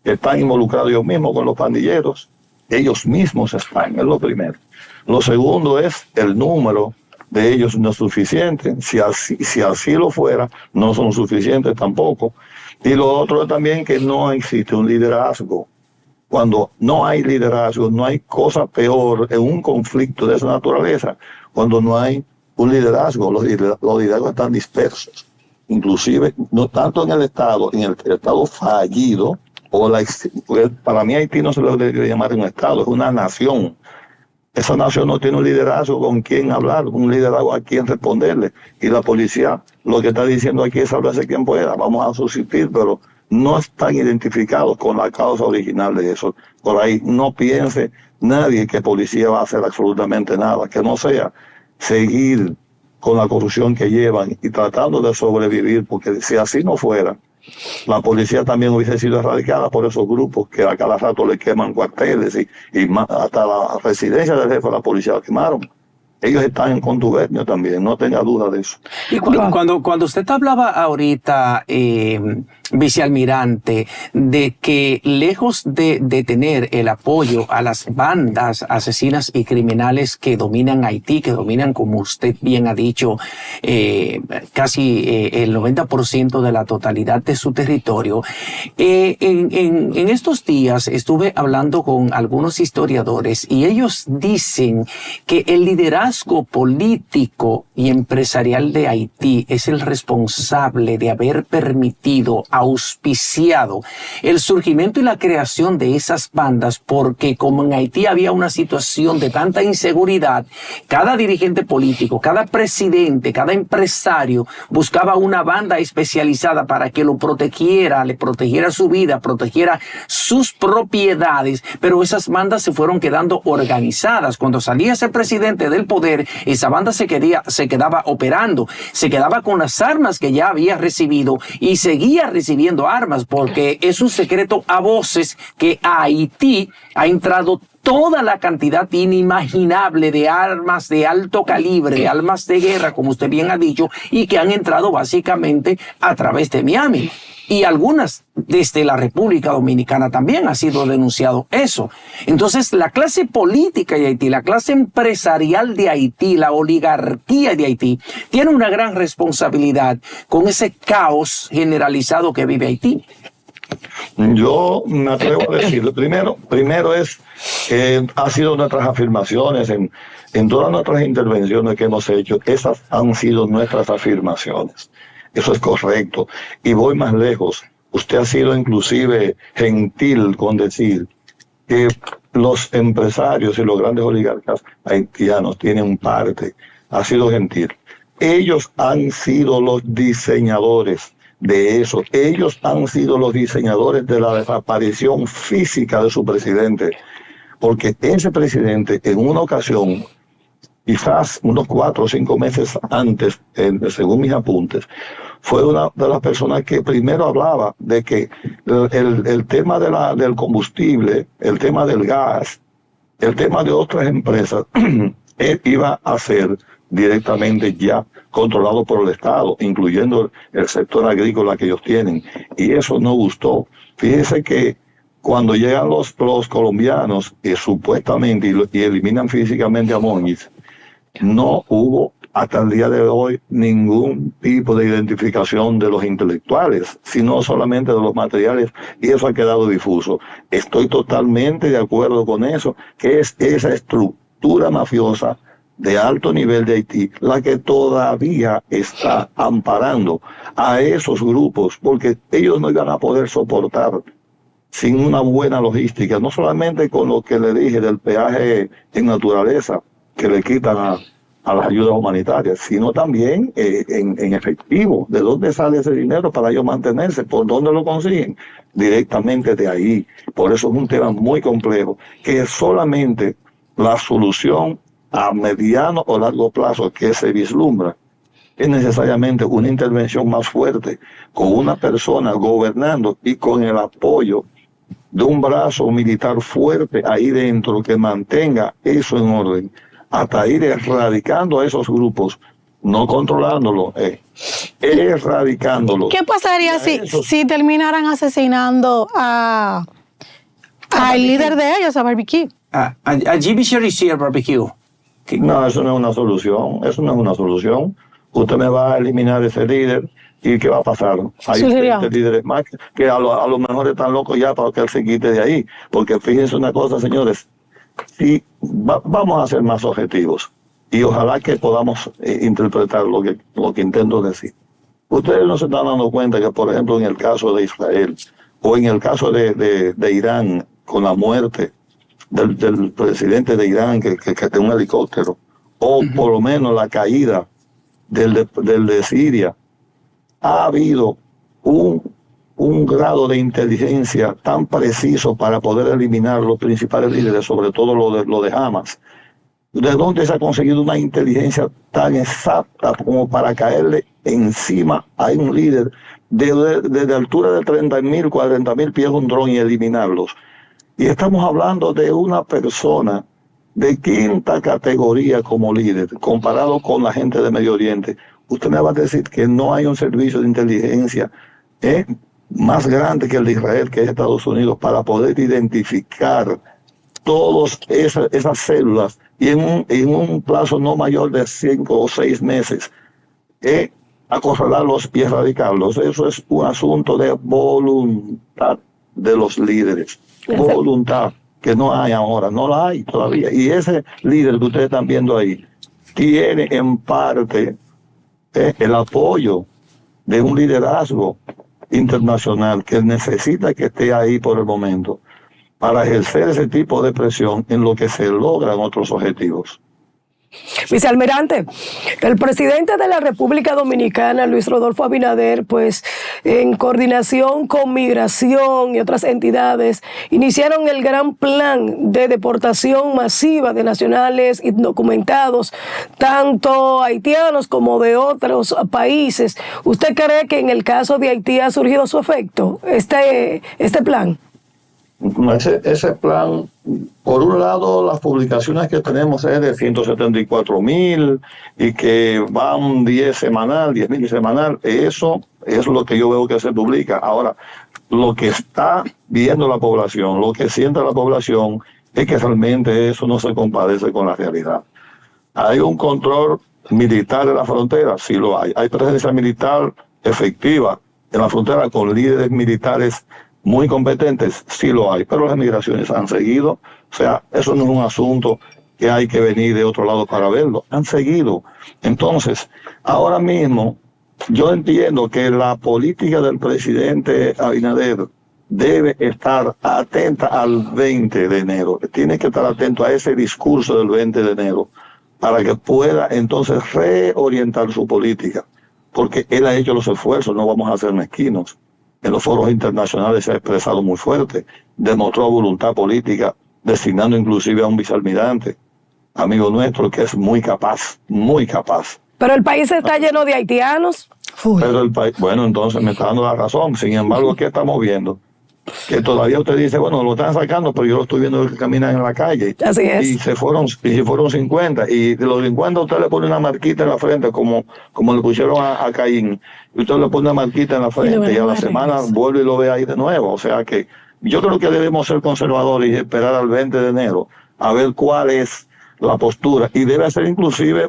que están involucrados ellos mismos con los pandilleros, ellos mismos están, es lo primero. Lo segundo es el número de ellos no es suficiente, si así lo fuera, no son suficientes tampoco. Y lo otro es también que no existe un liderazgo. Cuando no hay liderazgo, no hay cosa peor en un conflicto de esa naturaleza, cuando no hay un liderazgo, los liderazgos están dispersos, inclusive no tanto en el Estado fallido, para mí Haití no se le debe llamar un Estado, es una nación. Esa nación no tiene un liderazgo con quien hablar, un liderazgo a quien responderle, y la policía lo que está diciendo aquí es sálvese quien pueda, vamos a subsistir, pero no están identificados con la causa original de eso. Por ahí no piense nadie que policía va a hacer absolutamente nada, que no sea seguir con la corrupción que llevan y tratando de sobrevivir, porque si así no fuera, la policía también hubiese sido erradicada por esos grupos que a cada rato le queman cuarteles y hasta la residencia del jefe de la policía la quemaron. Ellos están en contubernio también, no tenga duda de eso. Y cuando usted hablaba ahorita, vicealmirante, de que lejos de tener el apoyo a las bandas asesinas y criminales que dominan Haití, que dominan, como usted bien ha dicho, casi el 90% de la totalidad de su territorio, en estos días estuve hablando con algunos historiadores y ellos dicen que el liderazgo político y empresarial de Haití es el responsable de haber permitido, auspiciado el surgimiento y la creación de esas bandas, porque como en Haití había una situación de tanta inseguridad, cada dirigente político, cada presidente, cada empresario buscaba una banda especializada para que lo protegiera, le protegiera su vida, protegiera sus propiedades, pero esas bandas se fueron quedando organizadas. Cuando salía ese presidente del poder, esa banda se quedaba operando, se quedaba con las armas que ya había recibido y seguía recibiendo armas, porque es un secreto a voces que a Haití ha entrado toda la cantidad inimaginable de armas de alto calibre, de armas de guerra, como usted bien ha dicho, y que han entrado básicamente a través de Miami. Y algunas desde la República Dominicana también ha sido denunciado eso. Entonces, la clase política de Haití, la clase empresarial de Haití, la oligarquía de Haití, tiene una gran responsabilidad con ese caos generalizado que vive Haití. Yo me atrevo a decirlo. Primero es que ha sido nuestras afirmaciones en todas nuestras intervenciones que hemos hecho. Esas han sido nuestras afirmaciones. Eso es correcto. Y voy más lejos. Usted ha sido inclusive gentil con decir que los empresarios y los grandes oligarcas haitianos tienen parte. Ha sido gentil. Ellos han sido los diseñadores de eso. Ellos han sido los diseñadores de la desaparición física de su presidente. Porque ese presidente en una ocasión, quizás unos 4 o 5 meses antes, según mis apuntes, fue una de las personas que primero hablaba de que el tema del combustible, el tema del gas, el tema de otras empresas, él iba a ser directamente ya controlado por el Estado, incluyendo el sector agrícola que ellos tienen. Y eso no gustó. Fíjese que cuando llegan los colombianos, supuestamente, y eliminan físicamente a Moñiz, no hubo hasta el día de hoy ningún tipo de identificación de los intelectuales, sino solamente de los materiales, y eso ha quedado difuso. Estoy totalmente de acuerdo con eso, que es esa estructura mafiosa de alto nivel de Haití la que todavía está amparando a esos grupos, porque ellos no iban a poder soportar sin una buena logística, no solamente con lo que le dije del peaje en naturaleza que le quitan a las ayudas humanitarias, sino también en efectivo. ¿De dónde sale ese dinero para ellos mantenerse? ¿Por dónde lo consiguen? Directamente de ahí. Por eso es un tema muy complejo, que solamente la solución a mediano o largo plazo que se vislumbra es necesariamente una intervención más fuerte, con una persona gobernando y con el apoyo de un brazo militar fuerte ahí dentro que mantenga eso en orden, hasta ir erradicando a esos grupos, no controlándolos, erradicándolos. ¿Qué pasaría si terminaran asesinando al líder de ellos, a Barbecue? A Jimmy Cherizier Barbecue. No, eso no es una solución, eso no es una solución. Usted me va a eliminar ese líder, ¿y qué va a pasar? Hay 20 líderes más que a lo mejor están locos ya para que él se quite de ahí. Porque fíjense una cosa, señores, si vamos a ser más objetivos y ojalá que podamos interpretar lo que intento decir. Ustedes no se están dando cuenta que, por ejemplo, en el caso de Israel o en el caso de Irán, con la muerte del presidente de Irán que de un helicóptero, o por lo menos la caída del de Siria, ha habido un grado de inteligencia tan preciso para poder eliminar los principales líderes, sobre todo lo de Hamas. ¿De dónde se ha conseguido una inteligencia tan exacta como para caerle encima a un líder desde altura de 30.000, 40.000 pies de un dron y eliminarlos? Y estamos hablando de una persona de quinta categoría como líder, comparado con la gente de Medio Oriente. Usted me va a decir que no hay un servicio de inteligencia más grande que el de Israel, que es Estados Unidos, para poder identificar todas esas células y en un plazo no mayor de 5 o 6 meses, acorralarlos y erradicarlos. Eso es un asunto de voluntad de los líderes. Voluntad que no hay ahora, no la hay todavía. Y ese líder que ustedes están viendo ahí tiene en parte el apoyo de un liderazgo internacional que necesita que esté ahí por el momento para ejercer ese tipo de presión en lo que se logran otros objetivos. Vicealmirante, el presidente de la República Dominicana, Luis Rodolfo Abinader, pues en coordinación con Migración y otras entidades, iniciaron el gran plan de deportación masiva de nacionales indocumentados, tanto haitianos como de otros países. ¿Usted cree que en el caso de Haití ha surgido su efecto, este plan? Ese plan, por un lado, las publicaciones que tenemos es de 174.000 y que van 10.000 semanal. Eso es lo que yo veo que se publica. Ahora, lo que está viendo la población, lo que siente la población, es que realmente eso no se compadece con la realidad. ¿Hay un control militar en la frontera? Sí lo hay. ¿Hay presencia militar efectiva en la frontera con líderes militares muy competentes? Sí lo hay, pero las migraciones han seguido. O sea, eso no es un asunto que hay que venir de otro lado para verlo. Han seguido. Entonces, ahora mismo, yo entiendo que la política del presidente Abinader debe estar atenta al 20 de enero. Tiene que estar atento a ese discurso del 20 de enero para que pueda entonces reorientar su política. Porque él ha hecho los esfuerzos, no vamos a ser mezquinos. En los foros internacionales se ha expresado muy fuerte, demostró voluntad política, designando inclusive a un vicealmirante, amigo nuestro, que es muy capaz, muy capaz. Pero el país está lleno de haitianos. Pero el país, bueno, entonces me está dando la razón. Sin embargo, ¿qué estamos viendo? Que todavía usted dice, bueno, lo están sacando, pero yo lo estoy viendo que caminan en la calle. Así es. Y se fueron 50. Y de los 50 usted le pone una marquita en la frente, como le pusieron a Caín. Y usted le pone una marquita en la frente y a la semana vuelve y lo ve ahí de nuevo. O sea que yo creo que debemos ser conservadores y esperar al 20 de enero a ver cuál es la postura. Y debe ser inclusive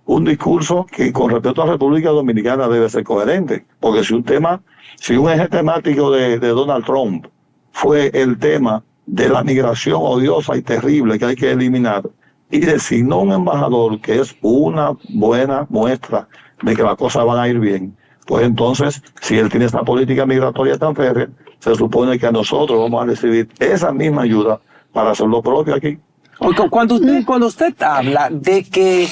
un discurso que con respecto a la República Dominicana debe ser coherente, porque si un eje temático de Donald Trump fue el tema de la migración odiosa y terrible que hay que eliminar, y designó un embajador que es una buena muestra de que las cosas van a ir bien, pues entonces, si él tiene esta política migratoria tan férrea, se supone que a nosotros vamos a recibir esa misma ayuda para hacer lo propio aquí. Cuando usted habla de que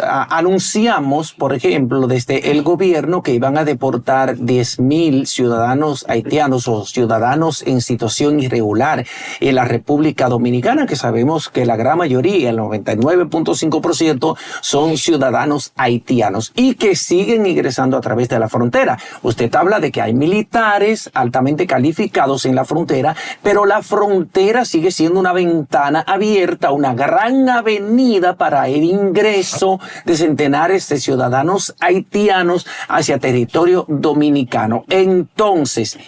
anunciamos, por ejemplo, desde el gobierno que iban a deportar 10,000 ciudadanos haitianos o ciudadanos en situación irregular en la República Dominicana, que sabemos que la gran mayoría, el 99.5%, son ciudadanos haitianos y que siguen ingresando a través de la frontera. Usted habla de que hay militares altamente calificados en la frontera, pero la frontera sigue siendo una ventana abierta, una gran avenida para el ingreso de centenares de ciudadanos haitianos hacia territorio dominicano. Entonces,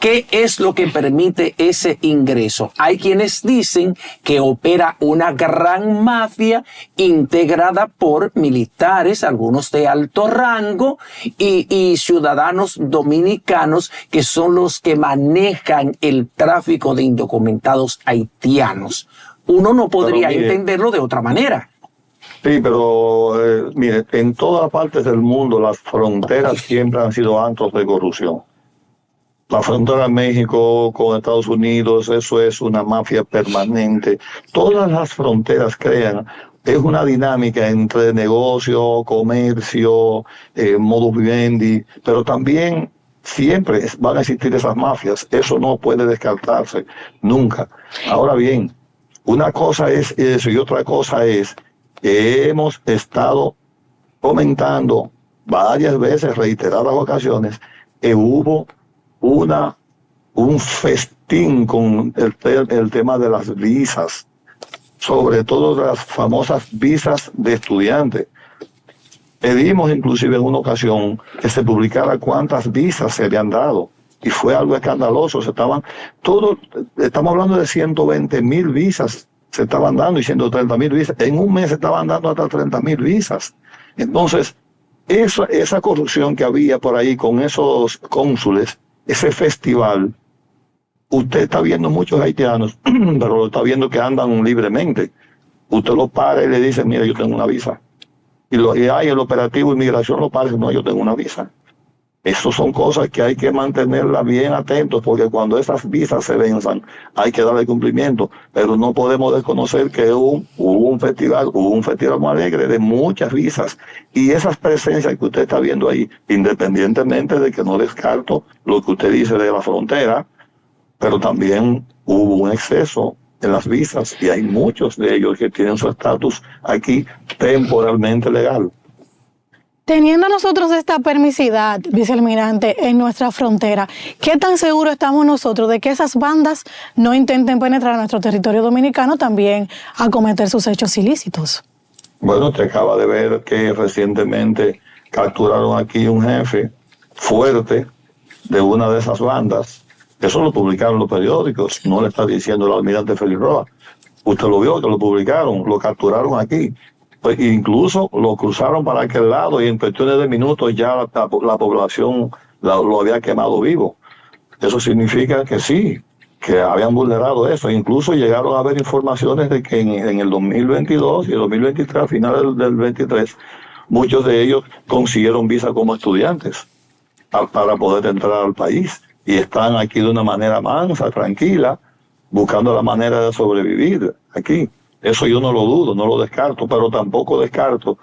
¿qué es lo que permite ese ingreso? Hay quienes dicen que opera una gran mafia integrada por militares, algunos de alto rango, y ciudadanos dominicanos que son los que manejan el tráfico de indocumentados haitianos. Uno no podría entenderlo de otra manera. Sí, pero mire, en todas partes del mundo las fronteras siempre han sido antros de corrupción. La frontera de México con Estados Unidos, eso es una mafia permanente. Todas las fronteras es una dinámica entre negocio, comercio, modus vivendi, pero también siempre van a existir esas mafias. Eso no puede descartarse nunca. Ahora bien, una cosa es eso y otra cosa es que hemos estado comentando varias veces, reiteradas ocasiones, que hubo un festín con el tema de las visas, sobre todo las famosas visas de estudiantes. Pedimos inclusive en una ocasión que se publicara cuántas visas se habían dado y fue algo escandaloso. Estamos hablando de 120,000 visas se estaban dando y 130,000 visas. En un mes se estaban dando hasta 30,000 visas. Entonces, esa corrupción que había por ahí con esos cónsules, ese festival, usted está viendo muchos haitianos, pero lo está viendo que andan libremente. Usted lo para y le dice, mira, yo tengo una visa. Y el operativo de inmigración lo para y dice, no, yo tengo una visa. Esas son cosas que hay que mantenerlas bien atentos, porque cuando esas visas se venzan, hay que darle cumplimiento. Pero no podemos desconocer que hubo un festival muy alegre de muchas visas. Y esas presencias que usted está viendo ahí, independientemente de que no descarto lo que usted dice de la frontera, pero también hubo un exceso en las visas y hay muchos de ellos que tienen su estatus aquí temporalmente legal. Teniendo nosotros esta permisidad, vicealmirante, en nuestra frontera, ¿qué tan seguros estamos nosotros de que esas bandas no intenten penetrar a nuestro territorio dominicano también a cometer sus hechos ilícitos? Bueno, te acaba de ver que recientemente capturaron aquí un jefe fuerte de una de esas bandas. Eso lo publicaron los periódicos, no le está diciendo el almirante Félix Roa. Usted lo vio que lo publicaron, lo capturaron aquí. Incluso lo cruzaron para aquel lado y en cuestiones de minutos ya la población lo había quemado vivo. Eso significa que sí, que habían vulnerado eso. Incluso llegaron a haber informaciones de que en el 2022 y el 2023, a finales del 23, muchos de ellos consiguieron visa como estudiantes para poder entrar al país. Y están aquí de una manera mansa, tranquila, buscando la manera de sobrevivir aquí. Eso yo no lo dudo, no lo descarto, pero tampoco descarto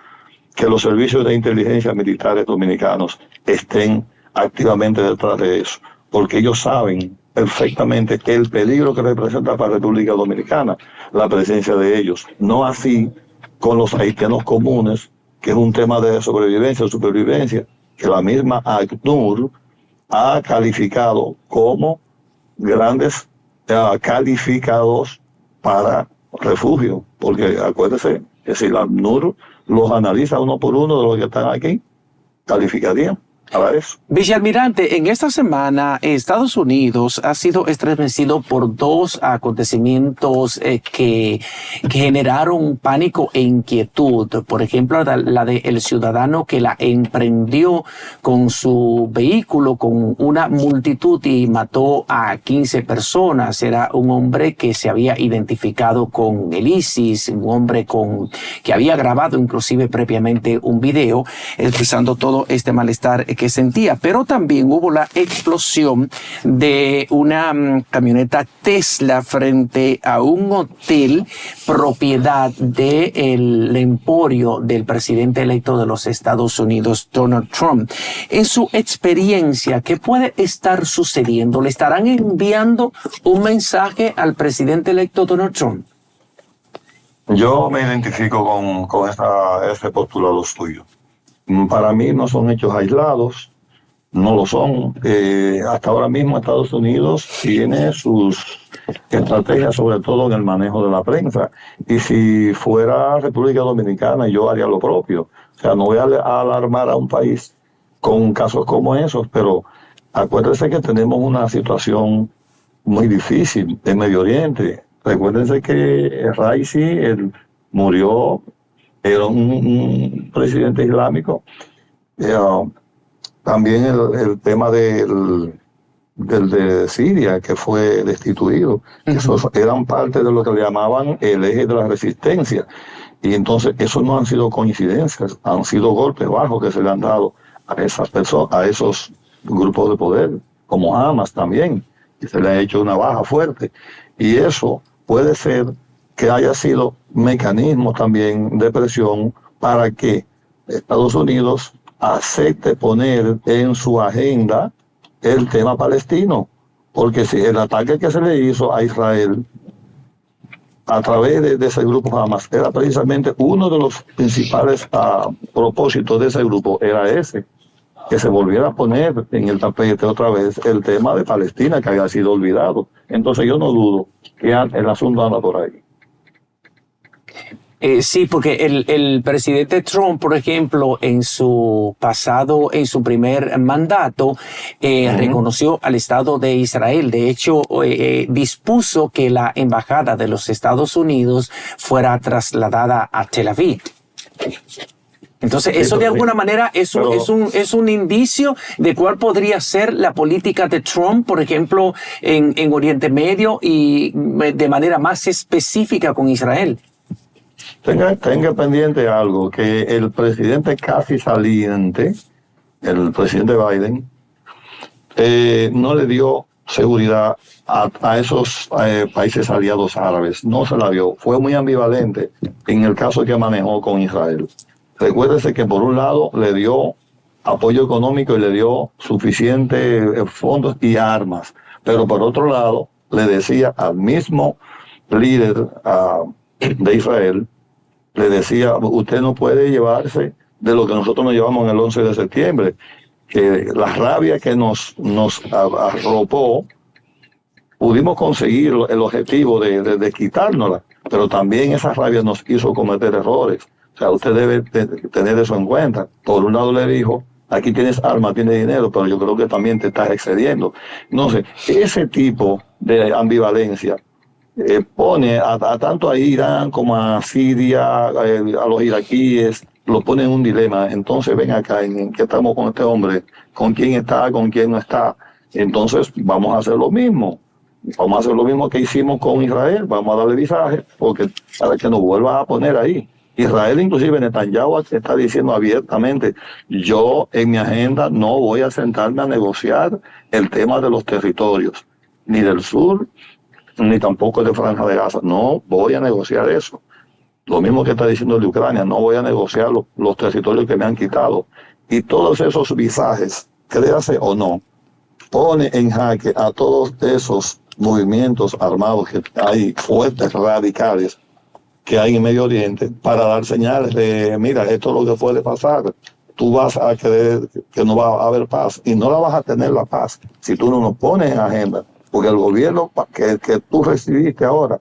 que los servicios de inteligencia militares dominicanos estén activamente detrás de eso, porque ellos saben perfectamente el peligro que representa para la República Dominicana la presencia de ellos. No así con los haitianos comunes, que es un tema de sobrevivencia o supervivencia, que la misma ACNUR ha calificado como grandes calificados para refugio, porque acuérdese que si la ACNUR los analiza uno por uno de los que están aquí, calificarían. para eso. Vicealmirante, en esta semana Estados Unidos ha sido estremecido por dos acontecimientos que generaron pánico e inquietud. Por ejemplo, la del ciudadano que la emprendió con su vehículo con una multitud y mató a 15 personas. Era un hombre que se había identificado con el ISIS, un hombre que había grabado inclusive previamente un video expresando todo este malestar que sentía. Pero también hubo la explosión de una camioneta Tesla frente a un hotel propiedad del emporio del presidente electo de los Estados Unidos, Donald Trump. En su experiencia, ¿qué puede estar sucediendo? ¿Le estarán enviando un mensaje al presidente electo Donald Trump? Yo me identifico con ese postulado suyo. Para mí no son hechos aislados, no lo son. Hasta ahora mismo Estados Unidos tiene sus estrategias, sobre todo en el manejo de la prensa. Y si fuera República Dominicana, yo haría lo propio. O sea, no voy a alarmar a un país con casos como esos, pero acuérdense que tenemos una situación muy difícil en Medio Oriente. Recuérdense que Raisi, él murió, era un presidente islámico. También el tema del de Siria, que fue destituido. Uh-huh. Esos eran parte de lo que le llamaban el eje de la resistencia. Y entonces, eso no han sido coincidencias, han sido golpes bajos que se le han dado a esas personas, a esos grupos de poder, como Hamas también, y se le ha hecho una baja fuerte. Y eso puede ser que haya sido mecanismos también de presión para que Estados Unidos acepte poner en su agenda el tema palestino, porque si el ataque que se le hizo a Israel a través de ese grupo Hamas era precisamente uno de los principales propósitos de ese grupo, era ese, que se volviera a poner en el tapete otra vez el tema de Palestina, que había sido olvidado. Entonces yo no dudo que el asunto anda por ahí. Sí, porque el presidente Trump, por ejemplo, en su primer mandato, reconoció al Estado de Israel. De hecho, dispuso que la embajada de los Estados Unidos fuera trasladada a Tel Aviv. Entonces, eso de alguna manera es un indicio de cuál podría ser la política de Trump, por ejemplo, en Oriente Medio y de manera más específica con Israel. Tenga pendiente algo, que el presidente casi saliente, el presidente Biden, no le dio seguridad a esos países aliados árabes, no se la dio, fue muy ambivalente en el caso que manejó con Israel. Recuérdese que por un lado le dio apoyo económico y le dio suficientes fondos y armas, pero por otro lado le decía al mismo líder de Israel, le decía, usted no puede llevarse de lo que nosotros nos llevamos en el 11 de septiembre, que la rabia que nos arropó, pudimos conseguir el objetivo de quitárnosla, pero también esa rabia nos hizo cometer errores. O sea, usted debe tener eso en cuenta. Por un lado le dijo, aquí tienes armas, tienes dinero, pero yo creo que también te estás excediendo. No sé, ese tipo de ambivalencia pone tanto a Irán como a Siria, a los iraquíes, lo pone en un dilema. Entonces ven acá, ¿en qué estamos con este hombre? ¿Con quién está? ¿Con quién no está? Entonces vamos a hacer lo mismo. Vamos a hacer lo mismo que hicimos con Israel. Vamos a darle visaje porque para que nos vuelva a poner ahí. Israel, inclusive Netanyahu, está diciendo abiertamente, yo en mi agenda no voy a sentarme a negociar el tema de los territorios, ni del sur, ni tampoco de Franja de Gaza. No voy a negociar eso. Lo mismo que está diciendo de Ucrania, no voy a negociar los territorios que me han quitado. Y todos esos visajes, créase o no, pone en jaque a todos esos movimientos armados que hay, fuertes, radicales, que hay en Medio Oriente, para dar señales de, mira, esto es lo que puede pasar. Tú vas a creer que no va a haber paz, y no la vas a tener la paz si tú no nos pones en agenda. Porque el gobierno que tú recibiste ahora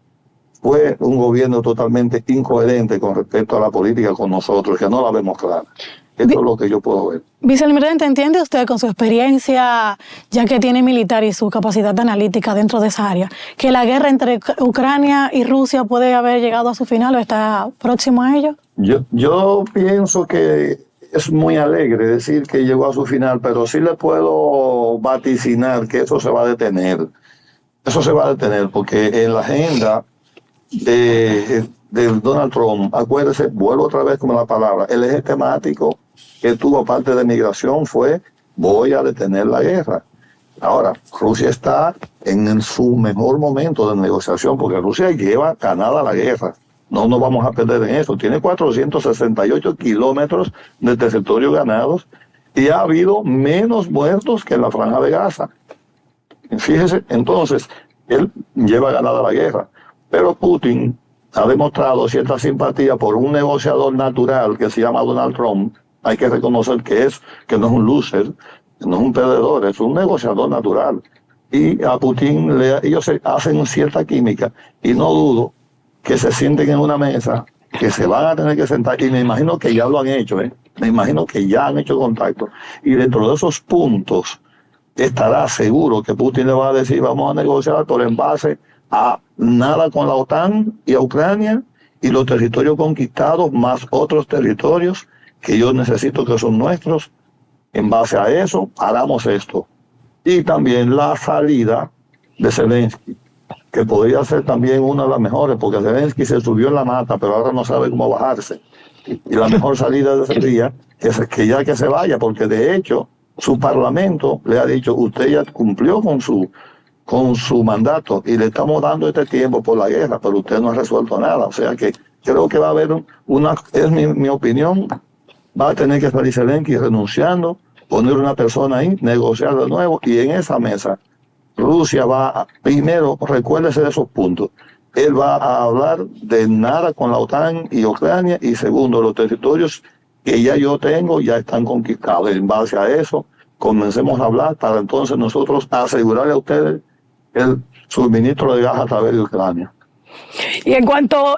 fue un gobierno totalmente incoherente con respecto a la política con nosotros, que no la vemos clara. Eso es lo que yo puedo ver. Vicealmirante, ¿entiende usted con su experiencia, ya que tiene militar y su capacidad analítica dentro de esa área, que la guerra entre Ucrania y Rusia puede haber llegado a su final o está próximo a ello? Yo pienso que es muy alegre decir que llegó a su final, pero sí le puedo vaticinar que eso se va a detener. Eso se va a detener porque en la agenda de Donald Trump, acuérdese, vuelvo otra vez con la palabra, el eje temático que tuvo parte de migración fue: voy a detener la guerra. Ahora, Rusia está en su mejor momento de negociación porque Rusia lleva ganada la guerra. No nos vamos a perder en eso. Tiene 468 kilómetros de territorio ganados y ha habido menos muertos que en la Franja de Gaza. Fíjese, entonces, él lleva ganada la guerra. Pero Putin ha demostrado cierta simpatía por un negociador natural que se llama Donald Trump. Hay que reconocer que no es un loser, no es un perdedor, es un negociador natural. Y a Putin ellos hacen cierta química y no dudo que se sienten en una mesa, que se van a tener que sentar, y me imagino que ya lo han hecho, me imagino que ya han hecho contacto. Y dentro de esos puntos estará seguro que Putin le va a decir: vamos a negociar, pero en base a nada con la OTAN y a Ucrania y los territorios conquistados más otros territorios que yo necesito que son nuestros. En base a eso hagamos esto. Y también la salida de Zelensky, que podría ser también una de las mejores, porque Zelensky se subió en la mata, pero ahora no sabe cómo bajarse. Y la mejor salida sería que ya que se vaya, porque de hecho su parlamento le ha dicho: usted ya cumplió con su mandato y le estamos dando este tiempo por la guerra, pero usted no ha resuelto nada. O sea que creo que va a haber es mi opinión, va a tener que salir Zelensky renunciando, poner una persona ahí, negociar de nuevo, y en esa mesa Rusia primero, recuérdese de esos puntos, él va a hablar de nada con la OTAN y Ucrania, y segundo, los territorios que ya yo tengo ya están conquistados. En base a eso, comencemos a hablar para entonces nosotros asegurarle a ustedes el suministro de gas a través de Ucrania. Y en cuanto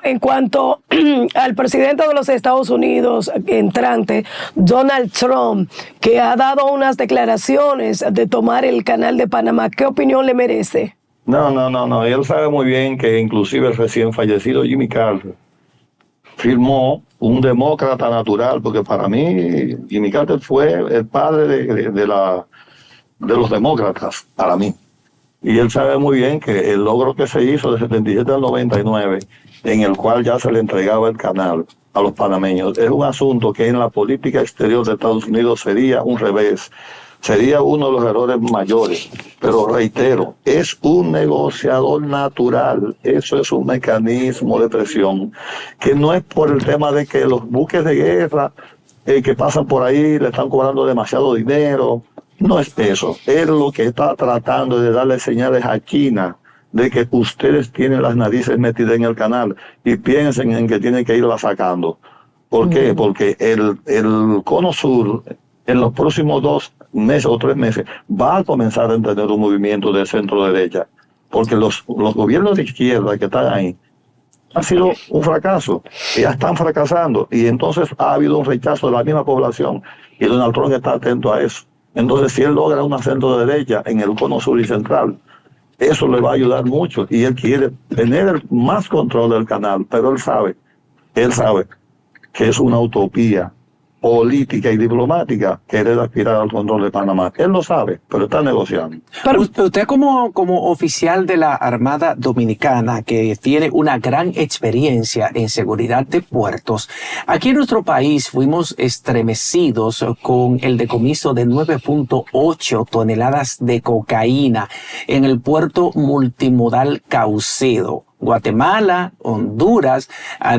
al presidente de los Estados Unidos entrante, Donald Trump, que ha dado unas declaraciones de tomar el canal de Panamá, ¿qué opinión le merece? No. Él sabe muy bien que inclusive el recién fallecido Jimmy Carter firmó un demócrata natural, porque para mí Jimmy Carter fue el padre de los demócratas, para mí. Y él sabe muy bien que el logro que se hizo de 77 al 99, en el cual ya se le entregaba el canal a los panameños, es un asunto que en la política exterior de Estados Unidos sería un revés, sería uno de los errores mayores. Pero reitero, es un negociador natural, eso es un mecanismo de presión, que no es por el tema de que los buques de guerra que pasan por ahí le están cobrando demasiado dinero. No es eso, es lo que está tratando de darle señales a China de que ustedes tienen las narices metidas en el canal y piensen en que tienen que irla sacando. ¿Por qué? Porque el cono sur en los próximos 2 meses o 3 meses va a comenzar a tener un movimiento de centro derecha, porque los gobiernos de izquierda que están ahí han sido un fracaso, ya están fracasando, y entonces ha habido un rechazo de la misma población, y Donald Trump está atento a eso. Entonces, si él logra una centro derecha en el cono sur y central, eso le va a ayudar mucho, y él quiere tener más control del canal, pero él sabe que es una utopía política y diplomática querer aspirar al control de Panamá. Él lo sabe, pero está negociando. Pero usted como oficial de la Armada Dominicana, que tiene una gran experiencia en seguridad de puertos, aquí en nuestro país fuimos estremecidos con el decomiso de 9.8 toneladas de cocaína en el puerto multimodal Caucedo. Guatemala, Honduras,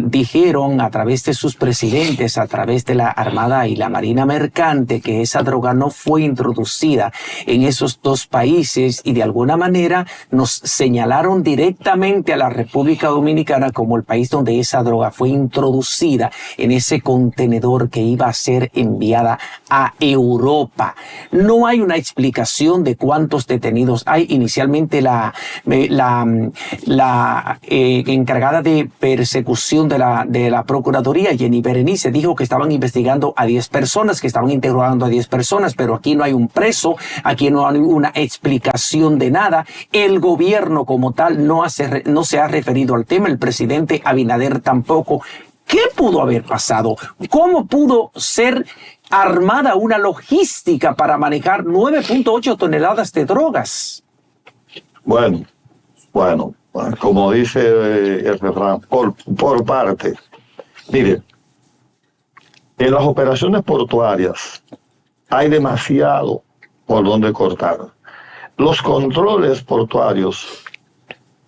dijeron a través de sus presidentes, a través de la Armada y la Marina Mercante, que esa droga no fue introducida en esos 2 países, y de alguna manera nos señalaron directamente a la República Dominicana como el país donde esa droga fue introducida en ese contenedor que iba a ser enviada a Europa. No hay una explicación de cuántos detenidos hay. Inicialmente la la encargada de persecución de la Procuraduría, Jenny Berenice, dijo que estaban investigando a 10 personas, que estaban interrogando a 10 personas, pero aquí no hay un preso, aquí no hay una explicación de nada. El gobierno como tal no se ha referido al tema, el presidente Abinader tampoco. ¿Qué pudo haber pasado? ¿Cómo pudo ser armada una logística para manejar 9.8 toneladas de drogas? Bueno, como dice el refrán, por parte. Mire, en las operaciones portuarias hay demasiado por donde cortar. Los controles portuarios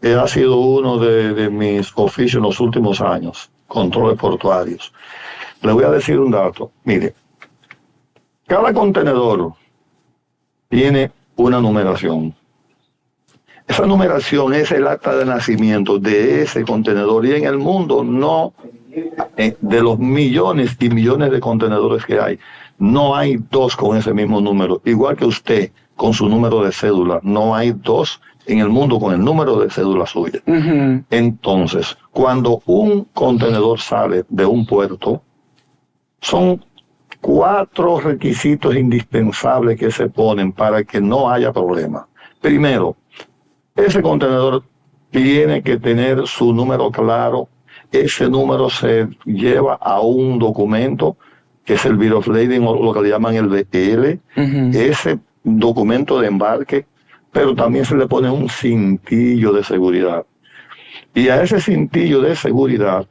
ha sido uno de mis oficios en los últimos años, controles portuarios. Le voy a decir un dato. Mire, cada contenedor tiene una numeración. Esa numeración es el acta de nacimiento de ese contenedor, y en el mundo no, de los millones y millones de contenedores que hay, no hay dos con ese mismo número. Igual que usted con su número de cédula, no hay dos en el mundo con el número de cédula suya. Uh-huh. Entonces, cuando un contenedor sale de un puerto, son 4 requisitos indispensables que se ponen para que no haya problema. Primero, ese contenedor tiene que tener su número claro. Ese número se lleva a un documento que es el Bill of Lading, o lo que le llaman el BL. Uh-huh. Ese documento de embarque, pero también se le pone un cintillo de seguridad. Y a ese cintillo de seguridad,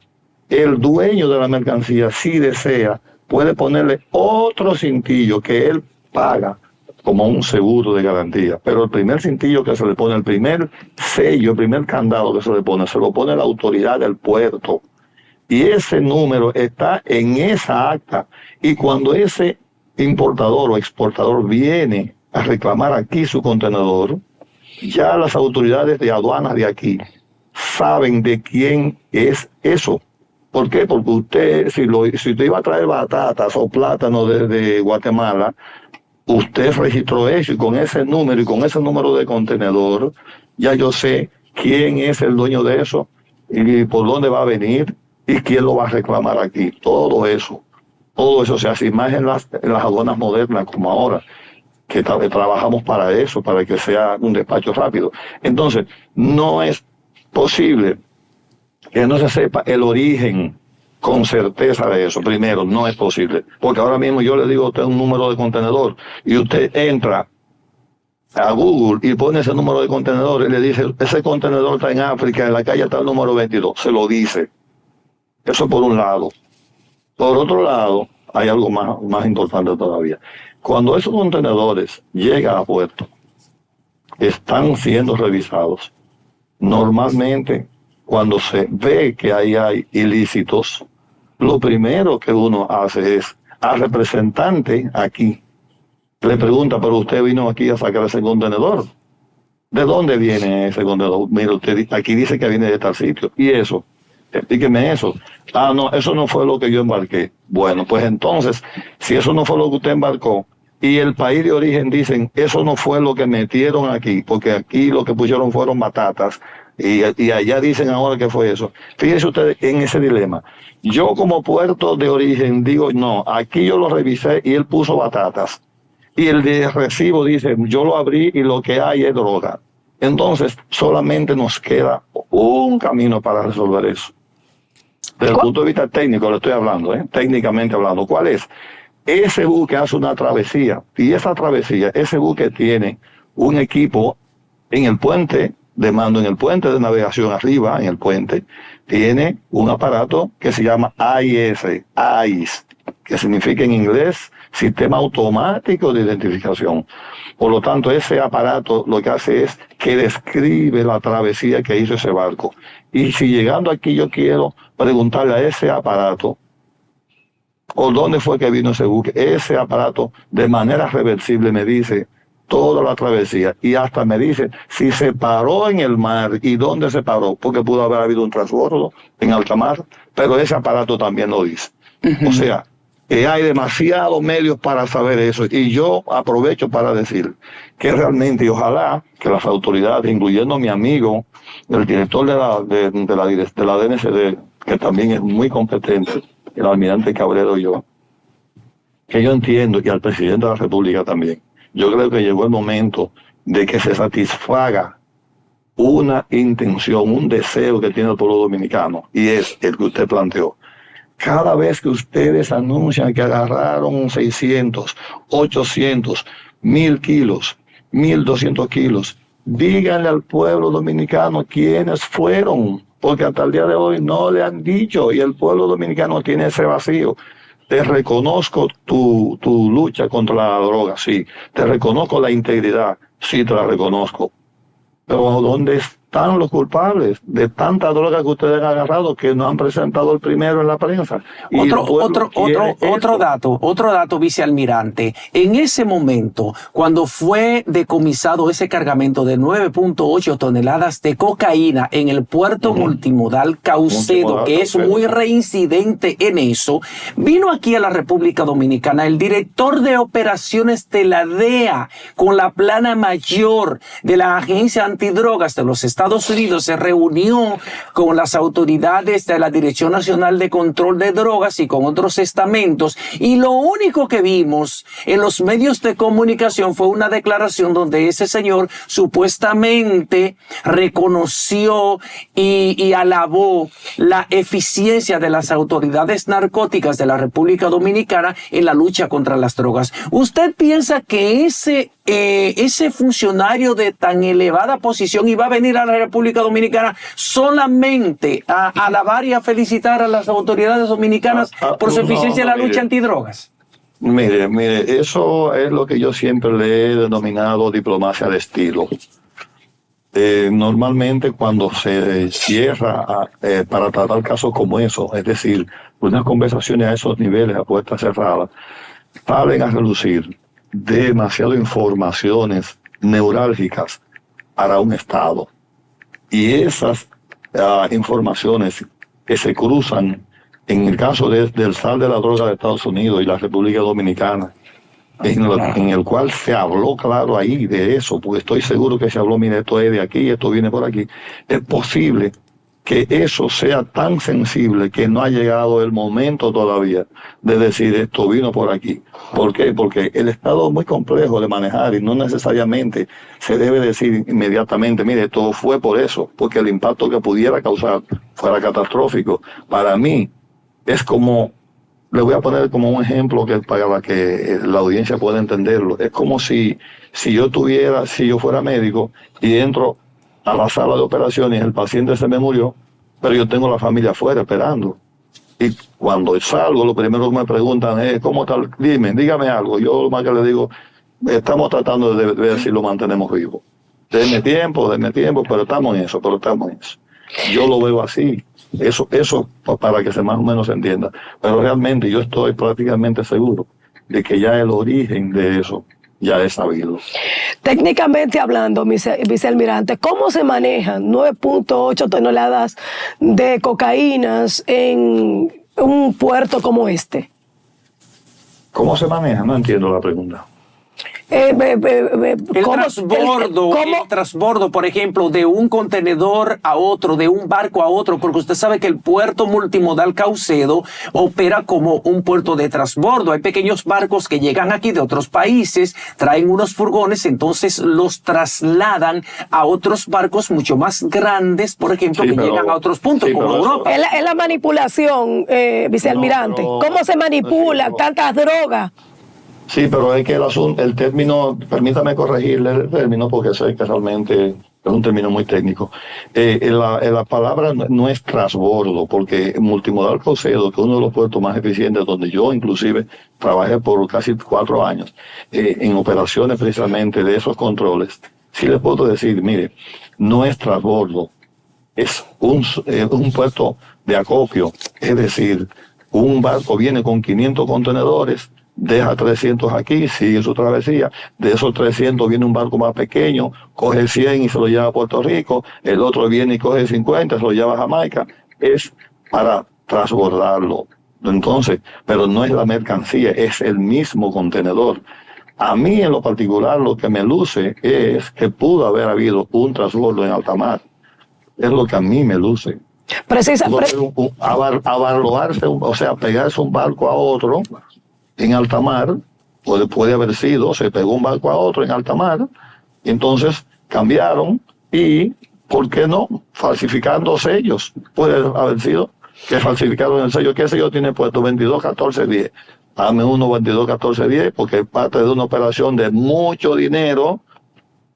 el dueño de la mercancía, si desea, puede ponerle otro cintillo que él paga como un seguro de garantía. Pero el primer cintillo que se le pone, el primer sello, el primer candado que se le pone, se lo pone la autoridad del puerto. Y ese número está en esa acta. Y cuando ese importador o exportador viene a reclamar aquí su contenedor, ya las autoridades de aduanas de aquí saben de quién es eso. ¿Por qué? Porque usted, si usted iba a traer batatas o plátanos desde Guatemala, usted registró eso, y con ese número y con ese número de contenedor, ya yo sé quién es el dueño de eso y por dónde va a venir y quién lo va a reclamar aquí. Todo eso se hace, más en las aduanas modernas como ahora, que trabajamos para eso, para que sea un despacho rápido. Entonces, no es posible que no se sepa el origen con certeza de eso. Primero, no es posible, porque ahora mismo yo le digo a usted un número de contenedor y usted entra a Google y pone ese número de contenedor y le dice, ese contenedor está en África, en la calle está el número 22, se lo dice. Eso por un lado. Por otro lado, hay algo más importante todavía. Cuando esos contenedores llegan a puerto, están siendo revisados. Normalmente, cuando se ve que ahí hay ilícitos, lo primero que uno hace es al representante aquí, le pregunta, pero usted vino aquí a sacar ese contenedor. ¿De dónde viene ese contenedor? Mira, usted aquí dice que viene de tal sitio. ¿Y eso? Explíqueme eso. Ah, no, eso no fue lo que yo embarqué. Bueno, pues entonces, si eso no fue lo que usted embarcó, y el país de origen dicen, eso no fue lo que metieron aquí, porque aquí lo que pusieron fueron batatas, y allá dicen ahora que fue eso. Fíjense ustedes en ese dilema. Yo como puerto de origen digo, no, aquí yo lo revisé y él puso batatas. Y el de recibo dice, yo lo abrí y lo que hay es droga. Entonces, solamente nos queda un camino para resolver eso. Desde el punto de vista técnico le estoy hablando, técnicamente hablando. ¿Cuál es? Ese buque hace una travesía, y esa travesía, ese buque tiene un equipo en el puente de mando, en el puente de navegación arriba, en el puente, tiene un aparato que se llama AIS, que significa en inglés Sistema Automático de Identificación. Por lo tanto, ese aparato lo que hace es que describe la travesía que hizo ese barco. Y si llegando aquí yo quiero preguntarle a ese aparato, o dónde fue que vino ese buque, ese aparato de manera reversible me dice toda la travesía, y hasta me dice si se paró en el mar y dónde se paró, porque pudo haber habido un transbordo en alta mar, pero ese aparato también lo dice. Uh-huh. O sea, que hay demasiados medios para saber eso. Y yo aprovecho para decir que realmente, y ojalá que las autoridades, incluyendo a mi amigo, el director de la DNCD, que también es muy competente, el almirante Cabrero y yo, que yo entiendo, y al presidente de la República también, yo creo que llegó el momento de que se satisfaga una intención, un deseo que tiene el pueblo dominicano, y es el que usted planteó. Cada vez que ustedes anuncian que agarraron 600, 800, 1,000 kilos, 1,200 kilos, díganle al pueblo dominicano quiénes fueron, porque hasta el día de hoy no le han dicho, y el pueblo dominicano tiene ese vacío. Te reconozco tu lucha contra la droga, sí. Te reconozco la integridad, sí, te la reconozco. Pero ¿dónde están los culpables de tanta droga que ustedes han agarrado que no han presentado el primero en la prensa? Otro dato, vicealmirante. En ese momento, cuando fue decomisado ese cargamento de 9.8 toneladas de cocaína en el puerto multimodal Caucedo, que es muy reincidente en eso, vino aquí a la República Dominicana el director de operaciones de la DEA con la plana mayor de la Agencia Antidrogas de los Estados Unidos, se reunió con las autoridades de la Dirección Nacional de Control de Drogas y con otros estamentos, y lo único que vimos en los medios de comunicación fue una declaración donde ese señor supuestamente reconoció y alabó la eficiencia de las autoridades narcóticas de la República Dominicana en la lucha contra las drogas. ¿Usted piensa que ese funcionario de tan elevada posición iba a venir a la República Dominicana solamente a alabar y a felicitar a las autoridades dominicanas por su eficiencia en la lucha antidrogas? Mire, eso es lo que yo siempre le he denominado diplomacia de estilo. Normalmente cuando se cierra para tratar casos como eso, es decir, unas conversaciones a esos niveles, a puertas cerradas, salen a relucir demasiadas informaciones neurálgicas para un Estado. Y esas informaciones que se cruzan en el caso del SAR de la droga de Estados Unidos y la República Dominicana, en el cual se habló claro ahí de eso, porque estoy seguro que se habló, mire, esto es de aquí, esto viene por aquí. Es posible que eso sea tan sensible que no ha llegado el momento todavía de decir esto vino por aquí. ¿Por qué? Porque el Estado es muy complejo de manejar y no necesariamente se debe decir inmediatamente, mire, esto fue por eso, porque el impacto que pudiera causar fuera catastrófico. Para mí es como, le voy a poner como un ejemplo que para que la audiencia pueda entenderlo. Es como si yo fuera médico y entro a la sala de operaciones, el paciente se me murió, pero yo tengo la familia afuera esperando. Y cuando salgo, lo primero que me preguntan es, ¿cómo tal? Dígame algo. Yo lo más que le digo, estamos tratando de ver si lo mantenemos vivo. Denme tiempo, pero estamos en eso. Yo lo veo así. Eso para que se más o menos se entienda. Pero realmente yo estoy prácticamente seguro de que ya el origen de eso ya es sabido. Técnicamente hablando, vicealmirante, ¿cómo se manejan 9.8 toneladas de cocaínas en un puerto como este? ¿Cómo se maneja? No entiendo la pregunta. El transbordo, por ejemplo, de un contenedor a otro, de un barco a otro, porque usted sabe que el puerto multimodal Caucedo opera como un puerto de transbordo. Hay pequeños barcos que llegan aquí de otros países, traen unos furgones, entonces los trasladan a otros barcos mucho más grandes, por ejemplo, llegan a otros puntos, como Europa. Es la manipulación, vicealmirante. ¿Cómo se manipula tantas drogas? Sí, pero es que el término, permítame corregirle el término porque sé que realmente es un término muy técnico. La palabra no es transbordo, porque Multimodal Caucedo, que es uno de los puertos más eficientes, donde yo inclusive trabajé por casi 4 años en operaciones precisamente de esos controles, sí les puedo decir, mire, no es transbordo, es un puerto de acopio, es decir, un barco viene con 500 contenedores, deja 300 aquí, sigue su travesía, de esos 300 viene un barco más pequeño, coge 100 y se lo lleva a Puerto Rico, el otro viene y coge 50, se lo lleva a Jamaica, es para transbordarlo. Entonces, pero no es la mercancía, es el mismo contenedor. A mí en lo particular lo que me luce es que pudo haber habido un transbordo en alta mar. Es lo que a mí me luce. Abarroarse, o sea, pegarse un barco a otro en alta mar, puede haber sido, se pegó un barco a otro en alta mar, y entonces cambiaron y, ¿por qué no? Falsificando sellos. Puede haber sido que falsificaron el sello. ¿Qué sello tiene puesto? 221410. Dame uno 221410 porque es parte de una operación de mucho dinero,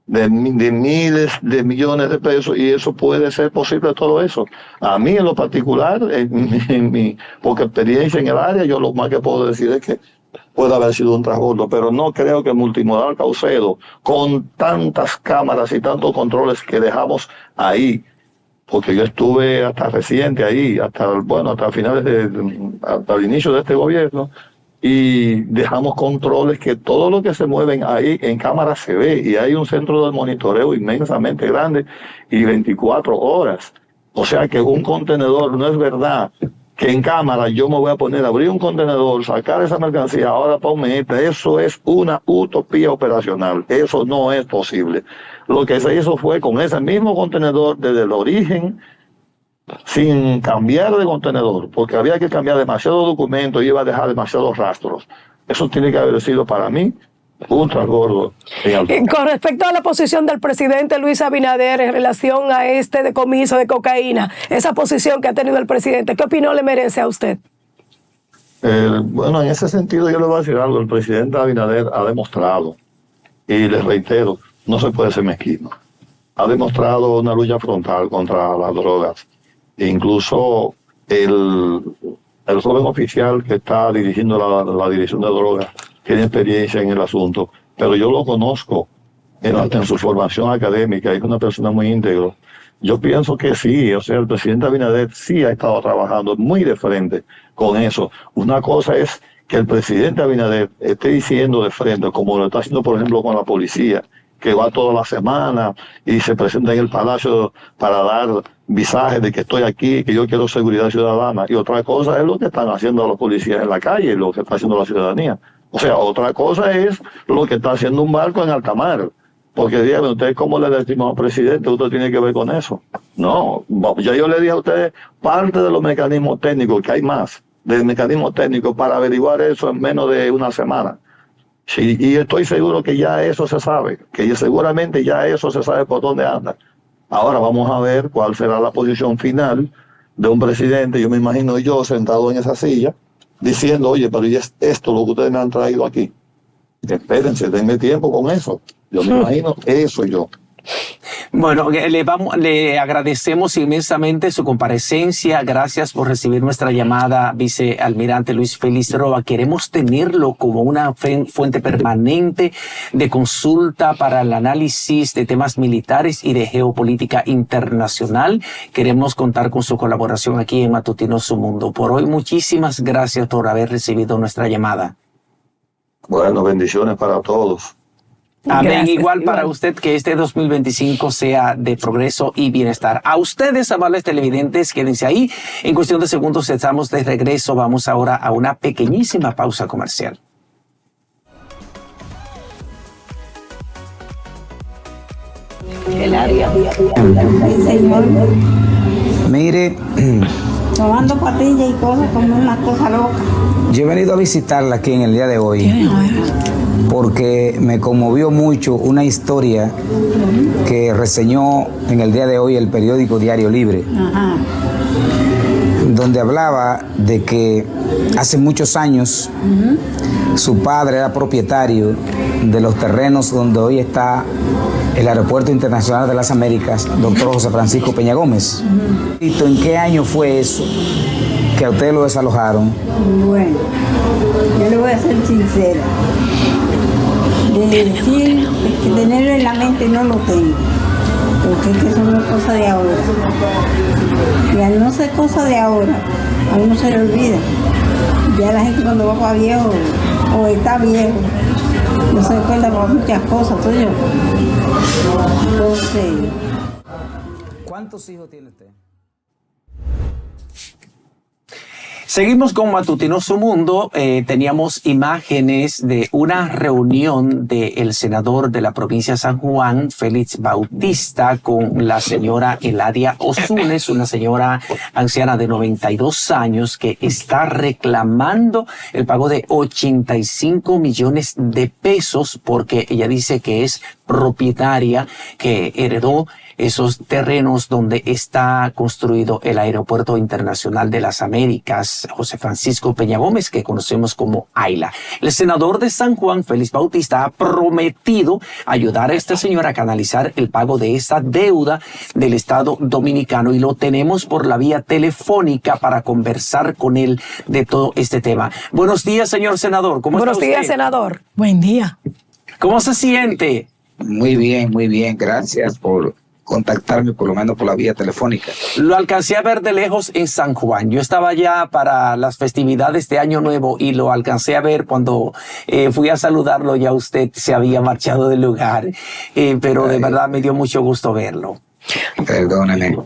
de miles de millones de pesos, y eso puede ser posible, todo eso. A mí en lo particular, en mi poca experiencia en el área, yo lo más que puedo decir es que puede haber sido un transbordo, pero no creo que Multimodal Caucedo, con tantas cámaras y tantos controles que dejamos ahí, porque yo estuve hasta reciente ahí, hasta finales hasta el inicio de este gobierno, y dejamos controles que todo lo que se mueven ahí en cámara se ve, y hay un centro de monitoreo inmensamente grande y 24 horas. O sea que un contenedor, no es verdad que en cámara yo me voy a poner a abrir un contenedor, sacar esa mercancía, ahora ponme esta. Eso es una utopía operacional, eso no es posible. Lo que se hizo fue con ese mismo contenedor desde el origen, sin cambiar de contenedor, porque había que cambiar demasiados documentos y iba a dejar demasiados rastros. Eso tiene que haber sido para mí un transbordo. Con respecto a la posición del presidente Luis Abinader en relación a este decomiso de cocaína, esa posición que ha tenido el presidente, ¿qué opinión le merece a usted? Bueno, en ese sentido yo le voy a decir algo. El presidente Abinader ha demostrado, y les reitero, no se puede ser mezquino. Ha demostrado una lucha frontal contra las drogas. E incluso el joven oficial que está dirigiendo la dirección de drogas tiene experiencia en el asunto, pero yo lo conozco en su formación académica, es una persona muy íntegro. Yo pienso que sí, o sea, el presidente Abinader sí ha estado trabajando muy de frente con eso. Una cosa es que el presidente Abinader esté diciendo de frente, como lo está haciendo por ejemplo con la policía, que va toda la semana y se presenta en el Palacio para dar visajes de que estoy aquí, que yo quiero seguridad ciudadana. Y otra cosa es lo que están haciendo los policías en la calle, lo que está haciendo la ciudadanía. O sea, otra cosa es lo que está haciendo un barco en alta mar. Porque díganme, ¿ustedes cómo le decimos al presidente? ¿Usted tiene que ver con eso? No, ya yo le dije a ustedes parte de los mecanismos técnicos, que hay más, del mecanismo técnico para averiguar eso en menos de una semana. Sí, y estoy seguro que ya eso se sabe, que seguramente ya eso se sabe por dónde anda. Ahora vamos a ver cuál será la posición final de un presidente, yo me imagino yo sentado en esa silla, diciendo, oye, pero ¿y es esto lo que ustedes me han traído aquí? Espérense, denme tiempo con eso. Yo me imagino eso yo. Bueno, le agradecemos inmensamente su comparecencia. Gracias por recibir nuestra llamada, vicealmirante Luis Félix Roa. Queremos tenerlo como una fuente permanente de consulta para el análisis de temas militares y de geopolítica internacional. Queremos contar con su colaboración aquí en Matutinos Su Mundo. Por hoy, muchísimas gracias por haber recibido nuestra llamada. Bueno, bendiciones para todos. Amén. Gracias, igual para usted, que este 2025 sea de progreso y bienestar. A ustedes, amables televidentes, quédense ahí. En cuestión de segundos estamos de regreso. Vamos ahora a una pequeñísima pausa comercial. El área. El señor Mire, tomando pastillas y cosas como una cosa loca. yo he venido a visitarla aquí en el día de hoy porque me conmovió mucho una historia que reseñó en el día de hoy el periódico Diario Libre, Ajá. donde hablaba de que hace muchos años su padre era propietario de los terrenos donde hoy está el Aeropuerto Internacional de las Américas, doctor José Francisco Peña Gómez. ¿En qué año fue eso que a ustedes lo desalojaron? Bueno, yo le voy a ser sincera. De decir que tenerlo en la mente no lo tengo, porque es que eso no es cosa de ahora. Y al no ser cosa de ahora, a uno se le olvida. Ya la gente cuando va para viejo o está viejo, no se acuerda por muchas cosas, ¿tú yo? Entonces, ¿Cuántos hijos tiene usted? Seguimos con Matutinoso Mundo. Teníamos imágenes de una reunión del senador de la provincia de San Juan, Félix Bautista, con la señora Eladia Osuna, una señora anciana de 92 años que está reclamando el pago de 85 millones de pesos porque ella dice que es propietaria, que heredó esos terrenos donde está construido el Aeropuerto Internacional de las Américas, José Francisco Peña Gómez, que conocemos como AILA. El senador de San Juan, Félix Bautista, ha prometido ayudar a esta señora a canalizar el pago de esa deuda del Estado Dominicano, y lo tenemos por la vía telefónica para conversar con él de todo este tema. Buenos días, señor senador. ¿Cómo está usted? Buenos días, senador. Buen día. ¿Cómo se siente? Muy bien, muy bien. Gracias por contactarme, por lo menos por la vía telefónica. Lo alcancé a ver de lejos en San Juan. Yo estaba allá para las festividades de Año Nuevo y lo alcancé a ver cuando fui a saludarlo. Ya usted se había marchado del lugar, pero de verdad me dio mucho gusto verlo. Perdóneme.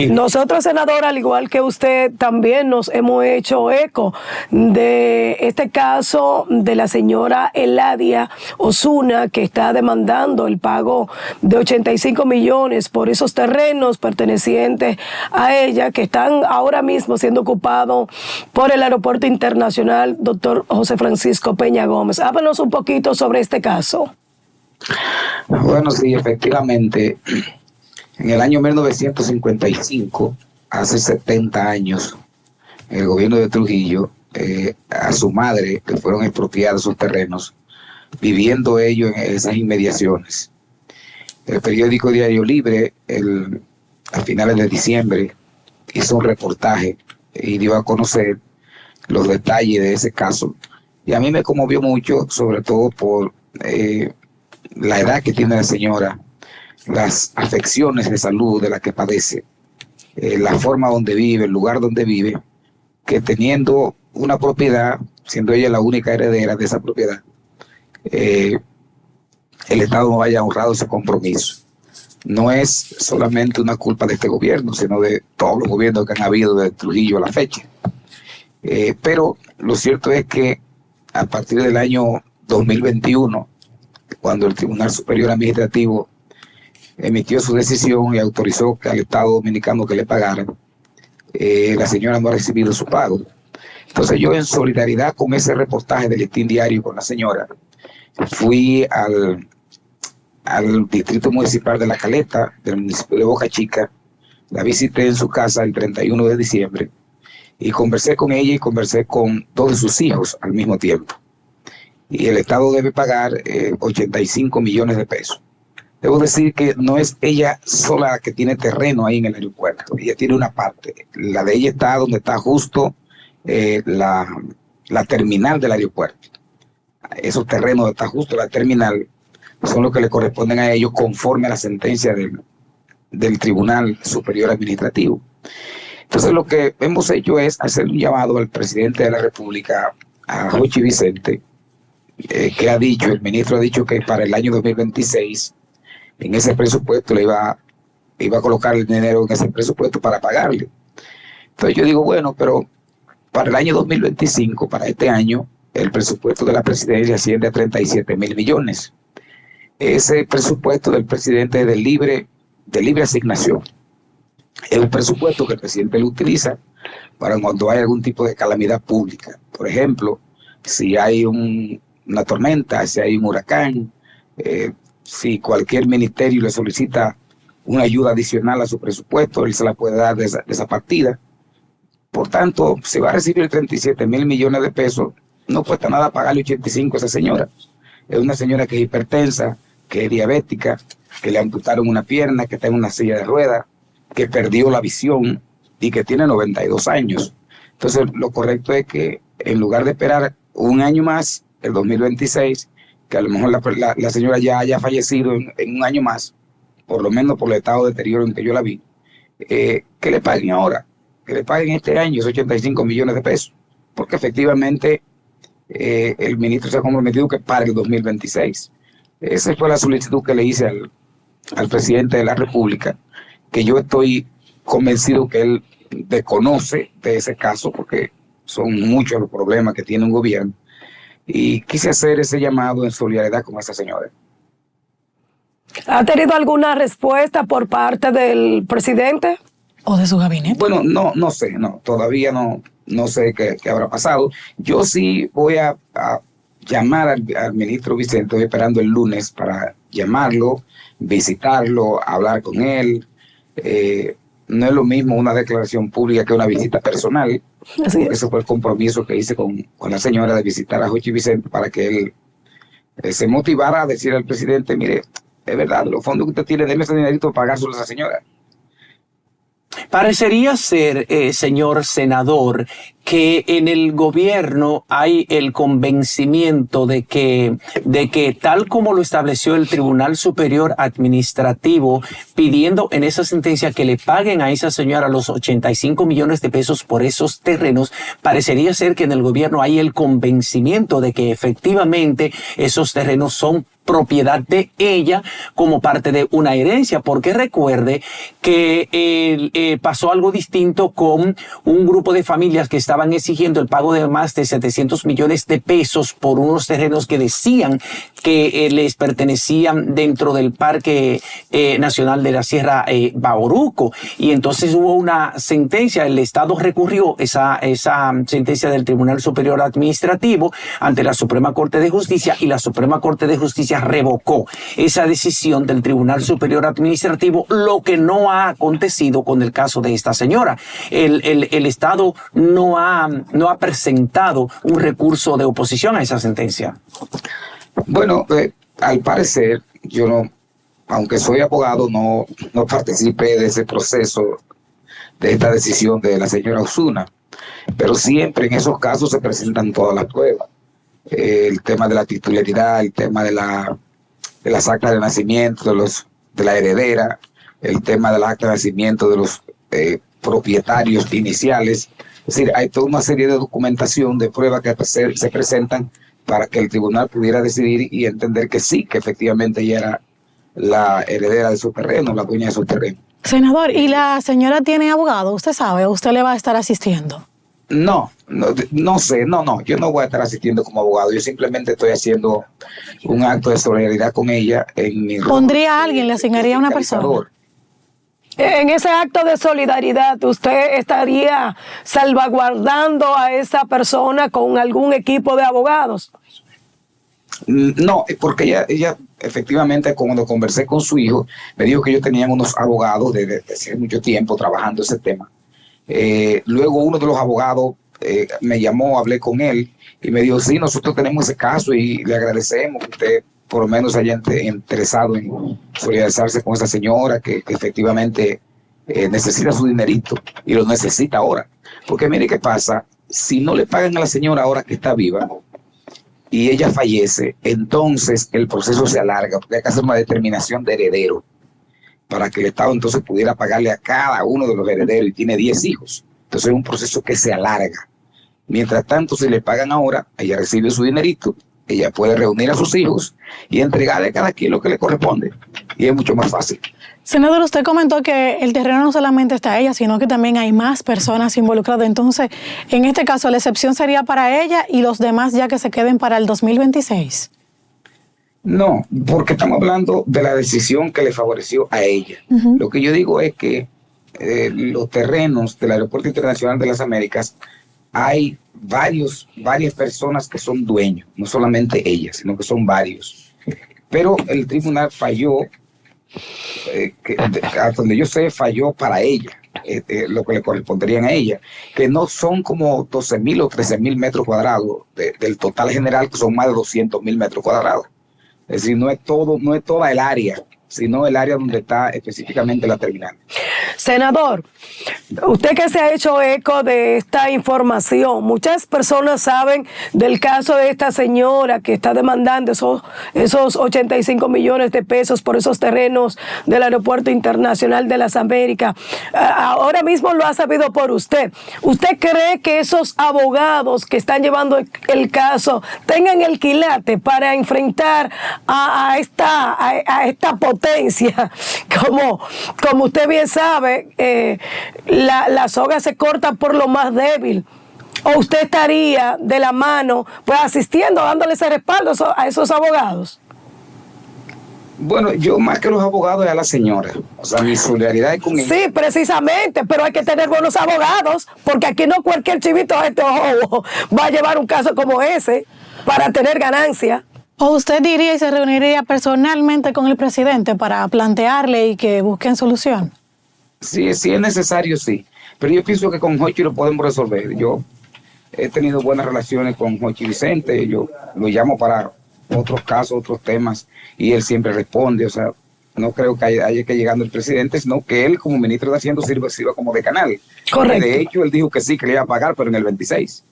Nosotros, senador, al igual que usted, también nos hemos hecho eco de este caso de la señora Eladia Osuna, que está demandando el pago de 85 millones por esos terrenos pertenecientes a ella, que están ahora mismo siendo ocupados por el Aeropuerto Internacional Dr. José Francisco Peña Gómez. Háblanos un poquito sobre este caso. Bueno, sí, efectivamente. En el año 1955, hace 70 años, el gobierno de Trujillo, a su madre le fueron expropiados sus terrenos, viviendo ellos en esas inmediaciones. El periódico Diario Libre, a finales de diciembre, hizo un reportaje y dio a conocer los detalles de ese caso. Y a mí me conmovió mucho, sobre todo por la edad que tiene la señora, las afecciones de salud de las que padece, la forma donde vive, el lugar donde vive, que teniendo una propiedad, siendo ella la única heredera de esa propiedad, el Estado no haya honrado ese compromiso. No es solamente una culpa de este gobierno, sino de todos los gobiernos que han habido desde Trujillo a la fecha. Pero lo cierto es que a partir del año 2021, cuando el Tribunal Superior Administrativo emitió su decisión y autorizó al Estado Dominicano que le pagaran, la señora no ha recibido su pago. Entonces yo, en solidaridad con ese reportaje del Listín Diario con la señora, fui al Distrito Municipal de La Caleta, del municipio de Boca Chica, la visité en su casa el 31 de diciembre y conversé con ella y conversé con dos de sus hijos al mismo tiempo. Y el Estado debe pagar 85 millones de pesos. Debo decir que no es ella sola la que tiene terreno ahí en el aeropuerto. Ella tiene una parte. La de ella está donde está justo la terminal del aeropuerto. Esos terrenos donde está justo la terminal son los que le corresponden a ellos conforme a la sentencia del Tribunal Superior Administrativo. Entonces lo que hemos hecho es hacer un llamado al presidente de la República, a Jochi Vicente, que ha dicho, el ministro ha dicho que para el año 2026, en ese presupuesto le iba a colocar el dinero en ese presupuesto para pagarle. Entonces yo digo, bueno, pero para el año 2025, para este año, el presupuesto de la presidencia asciende a 37 mil millones. Ese presupuesto del presidente es de libre asignación. Es un presupuesto que el presidente lo utiliza para cuando hay algún tipo de calamidad pública. Por ejemplo, si hay una tormenta, si hay un huracán, si cualquier ministerio le solicita una ayuda adicional a su presupuesto, él se la puede dar de esa partida. Por tanto, si va a recibir 37 mil millones de pesos, no cuesta nada pagarle 85 a esa señora. Es una señora que es hipertensa, que es diabética, que le amputaron una pierna, que está en una silla de ruedas, que perdió la visión y que tiene 92 años. Entonces, lo correcto es que en lugar de esperar un año más, el 2026, que a lo mejor la señora ya haya fallecido en un año más, por lo menos por el estado de deterioro en que yo la vi, que le paguen ahora, que le paguen este año esos 85 millones de pesos, porque efectivamente el ministro se ha comprometido que para el 2026. Esa fue la solicitud que le hice al presidente de la República, que yo estoy convencido que él desconoce de ese caso porque son muchos los problemas que tiene un gobierno. Y quise hacer ese llamado en solidaridad con esa señora. ¿Ha tenido alguna respuesta por parte del presidente? ¿O de su gabinete? Bueno, no sé, todavía no sé qué habrá pasado. Yo sí voy a llamar al ministro Vicente, estoy esperando el lunes para llamarlo, visitarlo, hablar con él. No es lo mismo una declaración pública que una visita personal. Así es. Ese fue el compromiso que hice con la señora de visitar a Jochi Vicente para que él se motivara a decir al presidente, mire, es verdad, los fondos que usted tiene, déme ese dinerito para pagárselo a esa señora. Parecería ser, señor senador, que en el gobierno hay el convencimiento de que tal como lo estableció el Tribunal Superior Administrativo, pidiendo en esa sentencia que le paguen a esa señora los 85 millones de pesos por esos terrenos, parecería ser que en el gobierno hay el convencimiento de que efectivamente esos terrenos son propiedad de ella como parte de una herencia, porque recuerde que pasó algo distinto con un grupo de familias que estaban exigiendo el pago de más de 700 millones de pesos por unos terrenos que decían que les pertenecían dentro del Parque Nacional de la Sierra Bauruco, y entonces hubo una sentencia, el Estado recurrió esa sentencia del Tribunal Superior Administrativo ante la Suprema Corte de Justicia, y la Suprema Corte de Justicia revocó esa decisión del Tribunal Superior Administrativo, lo que no ha acontecido con el caso de esta señora. El Estado no ha presentado un recurso de oposición a esa sentencia. Bueno, al parecer, yo no, aunque soy abogado, no participé de ese proceso, de esta decisión de la señora Osuna, pero siempre en esos casos se presentan todas las pruebas. El tema de la titularidad, el tema de las actas de nacimiento de la heredera, el tema de las actas de nacimiento de los propietarios iniciales. Es decir, hay toda una serie de documentación, de pruebas que se presentan para que el tribunal pudiera decidir y entender que sí, que efectivamente ella era la heredera de su terreno, la dueña de su terreno. Senador, ¿y la señora tiene abogado? ¿Usted sabe? ¿O usted le va a estar asistiendo? No sé, yo no voy a estar asistiendo como abogado, yo simplemente estoy haciendo un acto de solidaridad con ella en mi rol. ¿Pondría a alguien, le asignaría a una persona? En ese acto de solidaridad, ¿usted estaría salvaguardando a esa persona con algún equipo de abogados? No, porque ella efectivamente, cuando conversé con su hijo, me dijo que ellos tenían unos abogados desde hace mucho tiempo trabajando ese tema. Luego uno de los abogados me llamó, hablé con él y me dijo, sí, nosotros tenemos ese caso y le agradecemos que usted por lo menos haya interesado en solidarizarse con esa señora que efectivamente necesita su dinerito y lo necesita ahora. Porque mire qué pasa, si no le pagan a la señora ahora que está viva y ella fallece, entonces el proceso se alarga, porque hay que hacer una determinación de heredero para que el Estado entonces pudiera pagarle a cada uno de los herederos, y tiene 10 hijos. Entonces es un proceso que se alarga. Mientras tanto, si le pagan ahora, ella recibe su dinerito, ella puede reunir a sus hijos y entregarle a cada quien lo que le corresponde. Y es mucho más fácil. Senador, usted comentó que el terreno no solamente está ella, sino que también hay más personas involucradas. Entonces, en este caso, la excepción sería para ella y los demás ya que se queden para el 2026. No, porque estamos hablando de la decisión que le favoreció a ella. Uh-huh. Lo que yo digo es que los terrenos del Aeropuerto Internacional de las Américas, hay varias personas que son dueños, no solamente ella, sino que son varios. Pero el tribunal falló, hasta donde yo sé, falló para ella, lo que le corresponderían a ella, que no son como 12,000 o 13,000 metros cuadrados del total general, que son más de 200,000 metros cuadrados. Es decir, no es toda el área, sino el área donde está específicamente la terminal. Senador, usted que se ha hecho eco de esta información, muchas personas saben del caso de esta señora que está demandando esos 85 millones de pesos por esos terrenos del Aeropuerto Internacional de las Américas. Ahora mismo lo ha sabido por usted. ¿Usted cree que esos abogados que están llevando el caso tengan el quilate para enfrentar a esta potencia? Como usted bien sabe, sabe, la soga se corta por lo más débil. ¿O usted estaría de la mano, pues asistiendo, dándole ese respaldo a esos abogados? Bueno, yo más que los abogados es a la señora. O sea, mi solidaridad es con ella. Sí, precisamente, pero hay que tener buenos abogados, porque aquí no cualquier chivito va a llevar un caso como ese para tener ganancia. ¿O usted diría y se reuniría personalmente con el presidente para plantearle y que busquen solución? Sí, sí es necesario, sí. Pero yo pienso que con Jochi lo podemos resolver. Yo he tenido buenas relaciones con Jochi Vicente. Yo lo llamo para otros casos, otros temas, y él siempre responde. O sea, no creo que haya que llegando el presidente, sino que él como ministro de Hacienda sirva como de canal. Correcto. De hecho, él dijo que sí, que le iba a pagar, pero en el 26.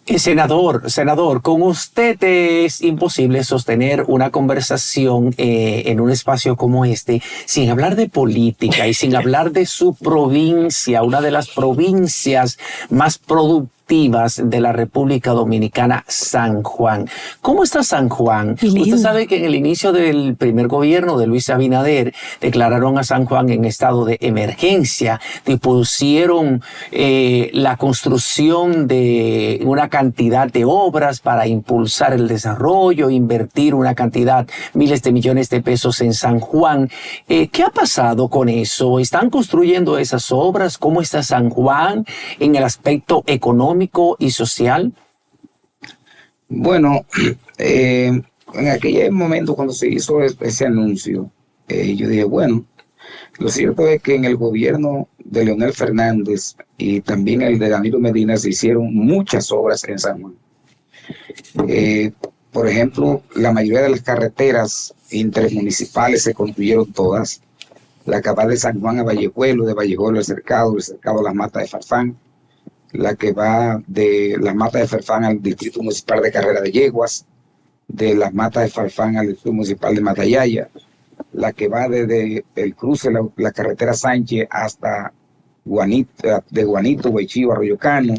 Senador, con usted es imposible sostener una conversación en un espacio como este sin hablar de política y sin hablar de su provincia, una de las provincias más productivas de la República Dominicana, San Juan. ¿Cómo está San Juan? Usted sabe que en el inicio del primer gobierno de Luis Abinader declararon a San Juan en estado de emergencia, dispusieron la construcción de una cantidad de obras para impulsar el desarrollo, invertir una cantidad, miles de millones de pesos en San Juan. ¿Qué ha pasado con eso? ¿Están construyendo esas obras? ¿Cómo está San Juan en el aspecto económico y social? Bueno, en aquel momento cuando se hizo ese anuncio, yo dije, bueno, lo cierto es que en el gobierno de Leonel Fernández y también el de Danilo Medina se hicieron muchas obras en San Juan. Por ejemplo, la mayoría de las carreteras intermunicipales se construyeron todas. La que va de San Juan a Vallejuelo, de Vallejuelo al cercado a las Matas de Farfán, la que va de las Matas de Farfán al Distrito Municipal de Carrera de Yeguas, de las Matas de Farfán al Distrito Municipal de Matallaya, la que va desde el cruce, la carretera Sánchez hasta de Guanito, Huechivo, Arroyo Cano,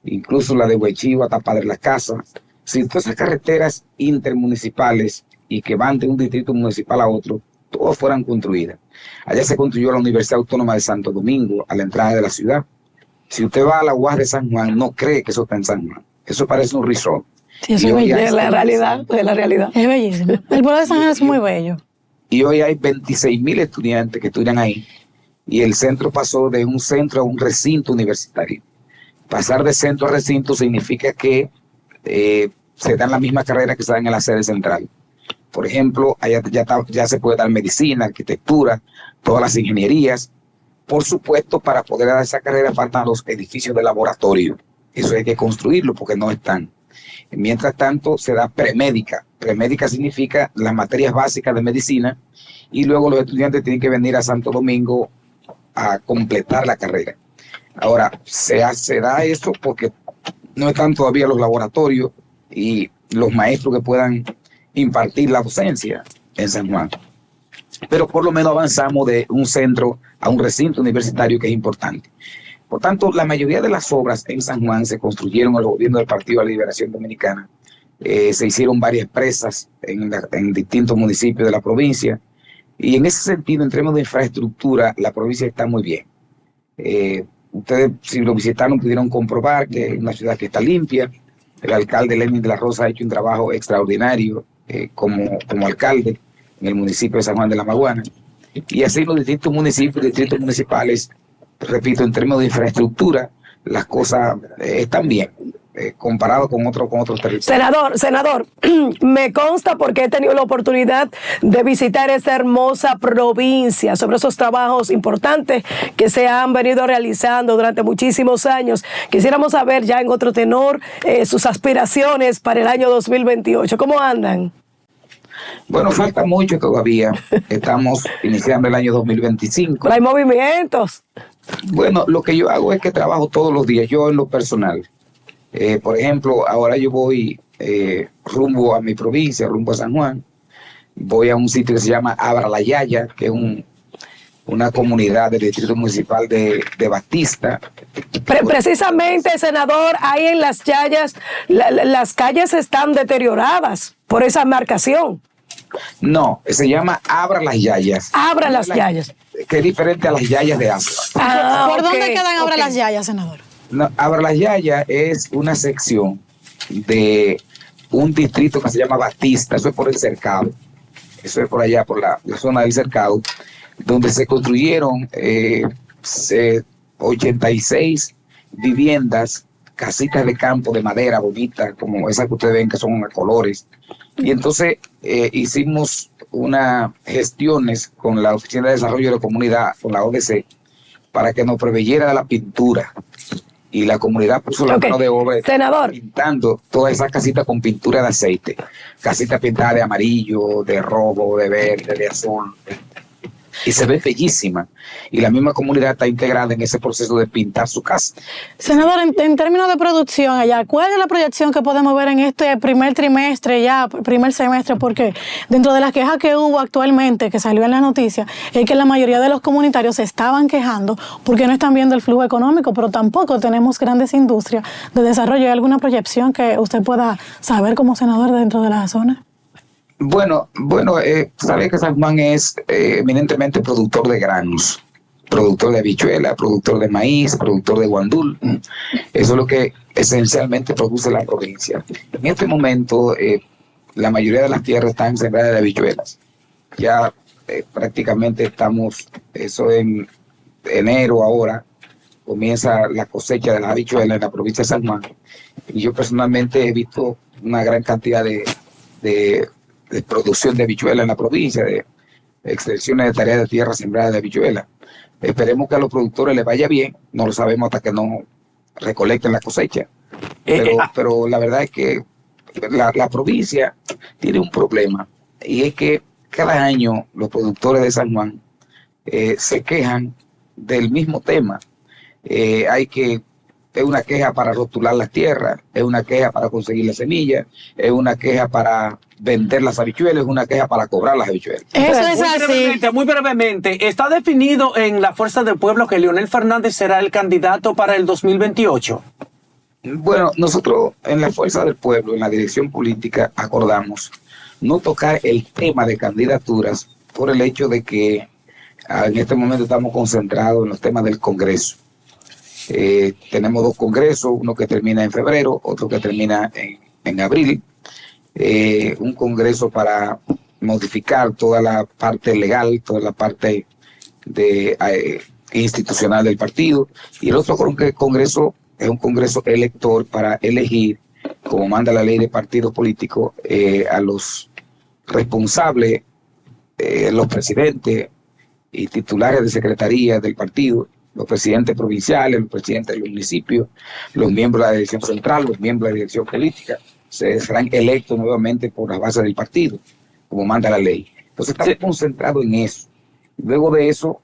incluso la de Huechivo hasta Padre Las Casas. Si todas esas carreteras intermunicipales y que van de un distrito municipal a otro, todas fueran construidas. Allá se construyó la Universidad Autónoma de Santo Domingo, a la entrada de la ciudad. Si usted va a la UAS de San Juan, no cree que eso está en San Juan. Eso parece un resort. Sí, eso es la realidad, es la realidad. Es bellísimo. El pueblo de San Juan es muy bello. Y hoy hay 26,000 estudiantes que estudian ahí. Y el centro pasó de un centro a un recinto universitario. Pasar de centro a recinto significa que se dan las mismas carreras que se dan en la sede central. Por ejemplo, allá ya se puede dar medicina, arquitectura, todas las ingenierías. Por supuesto, para poder dar esa carrera faltan los edificios de laboratorio. Eso hay que construirlo porque no están. Mientras tanto, se da premédica. Premédica significa las materias básicas de medicina y luego los estudiantes tienen que venir a Santo Domingo a completar la carrera. Ahora, se da eso porque no están todavía los laboratorios y los maestros que puedan impartir la docencia en San Juan. Pero por lo menos avanzamos de un centro a un recinto universitario que es importante. Por tanto, la mayoría de las obras en San Juan se construyeron en el gobierno del Partido de la Liberación Dominicana. Se hicieron varias presas en distintos municipios de la provincia. Y en ese sentido, en términos de infraestructura, la provincia está muy bien. Ustedes, si lo visitaron, pudieron comprobar que es una ciudad que está limpia. El alcalde Lenin de la Rosa ha hecho un trabajo extraordinario como alcalde en el municipio de San Juan de la Maguana. Y así los distintos municipios, distritos municipales, repito, en términos de infraestructura, las cosas están bien, comparado con otros territorios. Senador, me consta porque he tenido la oportunidad de visitar esta hermosa provincia sobre esos trabajos importantes que se han venido realizando durante muchísimos años. Quisiéramos saber ya en otro tenor sus aspiraciones para el año 2028. ¿Cómo andan? Bueno, falta mucho todavía. Estamos iniciando el año 2025. Pero hay movimientos. Bueno, lo que yo hago es que trabajo todos los días, yo en lo personal. Por ejemplo, ahora yo voy rumbo a mi provincia, rumbo a San Juan. Voy a un sitio que se llama Abra la Yaya, que es una comunidad del distrito municipal de Batista. Precisamente, senador, ahí en Las Yayas, las calles están deterioradas por esa marcación. No, se llama Abra las Yayas. Abra las Yayas. que es diferente a las yayas de Ámbar. ¿Por dónde quedan ahora ok. las yayas, senador? No, Ámbar Las Yayas es una sección de un distrito que se llama Batista, eso es por el Cercado, eso es por allá, por la zona del Cercado, donde se construyeron 86 viviendas, casitas de campo de madera bonitas, como esas que ustedes ven que son a colores. Y entonces hicimos unas gestiones con la Oficina de Desarrollo de la Comunidad, con la ODC, para que nos proveyera la pintura. Y la comunidad puso la Ok. mano de obra Senador. pintando todas esas casitas con pintura de aceite. Casitas pintadas de amarillo, de rojo, de verde, de azul. Y se ve bellísima. Y la misma comunidad está integrada en ese proceso de pintar su casa. Senador, en términos de producción allá, ¿cuál es la proyección que podemos ver en este primer trimestre, ya primer semestre? Porque dentro de las quejas que hubo actualmente, que salió en la noticia, es que la mayoría de los comunitarios se estaban quejando porque no están viendo el flujo económico, pero tampoco tenemos grandes industrias de desarrollo. ¿Hay alguna proyección que usted pueda saber como senador dentro de la zona? Bueno, sabe que San Juan es eminentemente productor de granos, productor de habichuela, productor de maíz, productor de guandul. Eso es lo que esencialmente produce la provincia. En este momento, la mayoría de las tierras están sembradas de habichuelas. Ya prácticamente estamos, eso en enero ahora, comienza la cosecha de las habichuelas en la provincia de San Juan. Y yo personalmente he visto una gran cantidad de producción de habichuelas en la provincia, de extensiones de tareas de tierra sembrada de habichuelas. Esperemos que a los productores les vaya bien, no lo sabemos hasta que no recolecten la cosecha. Pero la verdad es que la provincia tiene un problema, y es que cada año los productores de San Juan se quejan del mismo tema. Es una queja para rotular las tierras, es una queja para conseguir las semillas, es una queja para vender las habichuelas, es una queja para cobrar las habichuelas. Eso es así. Muy brevemente, ¿está definido en la Fuerza del Pueblo que Leonel Fernández será el candidato para el 2028? Bueno, nosotros en la Fuerza del Pueblo, en la dirección política, acordamos no tocar el tema de candidaturas por el hecho de que en este momento estamos concentrados en los temas del Congreso. Tenemos 2 congresos, uno que termina en febrero, otro que termina en abril. Un congreso para modificar toda la parte legal, toda la parte institucional del partido, y el otro congreso es un congreso elector para elegir, como manda la ley de partidos políticos, a los responsables, los presidentes y titulares de secretaría del partido, los presidentes provinciales, los presidentes de los municipios, los miembros de la dirección central, los miembros de la dirección política, serán electos nuevamente por la base del partido, como manda la ley. Entonces estamos concentrados en eso. Luego de eso,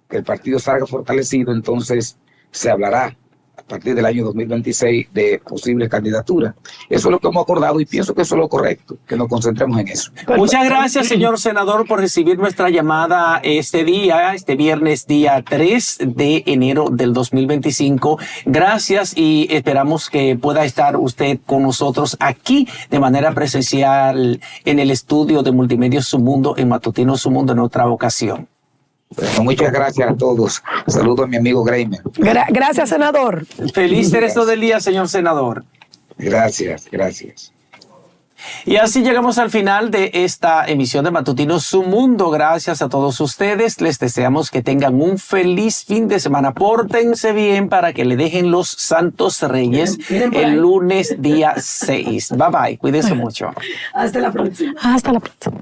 que el partido salga fortalecido, entonces se hablará a partir del año 2026 de posibles candidaturas. Eso es lo que hemos acordado, y pienso que eso es lo correcto, que nos concentremos en eso. Muchas gracias, señor senador, por recibir nuestra llamada este viernes, día 3 de enero del 2025. Gracias, y esperamos que pueda estar usted con nosotros aquí de manera presencial en el estudio de Multimedios Su Mundo, en Matutino Su Mundo, en otra ocasión. Bueno, muchas gracias a todos. Saludo a mi amigo Greimer. Gracias, senador. Feliz resto del día, señor senador. Gracias. Y así llegamos al final de esta emisión de Matutino Su Mundo. Gracias a todos ustedes. Les deseamos que tengan un feliz fin de semana. Pórtense bien para que le dejen los Santos Reyes el lunes día 6. Bye bye. Cuídense mucho. Hasta la próxima. Hasta la próxima.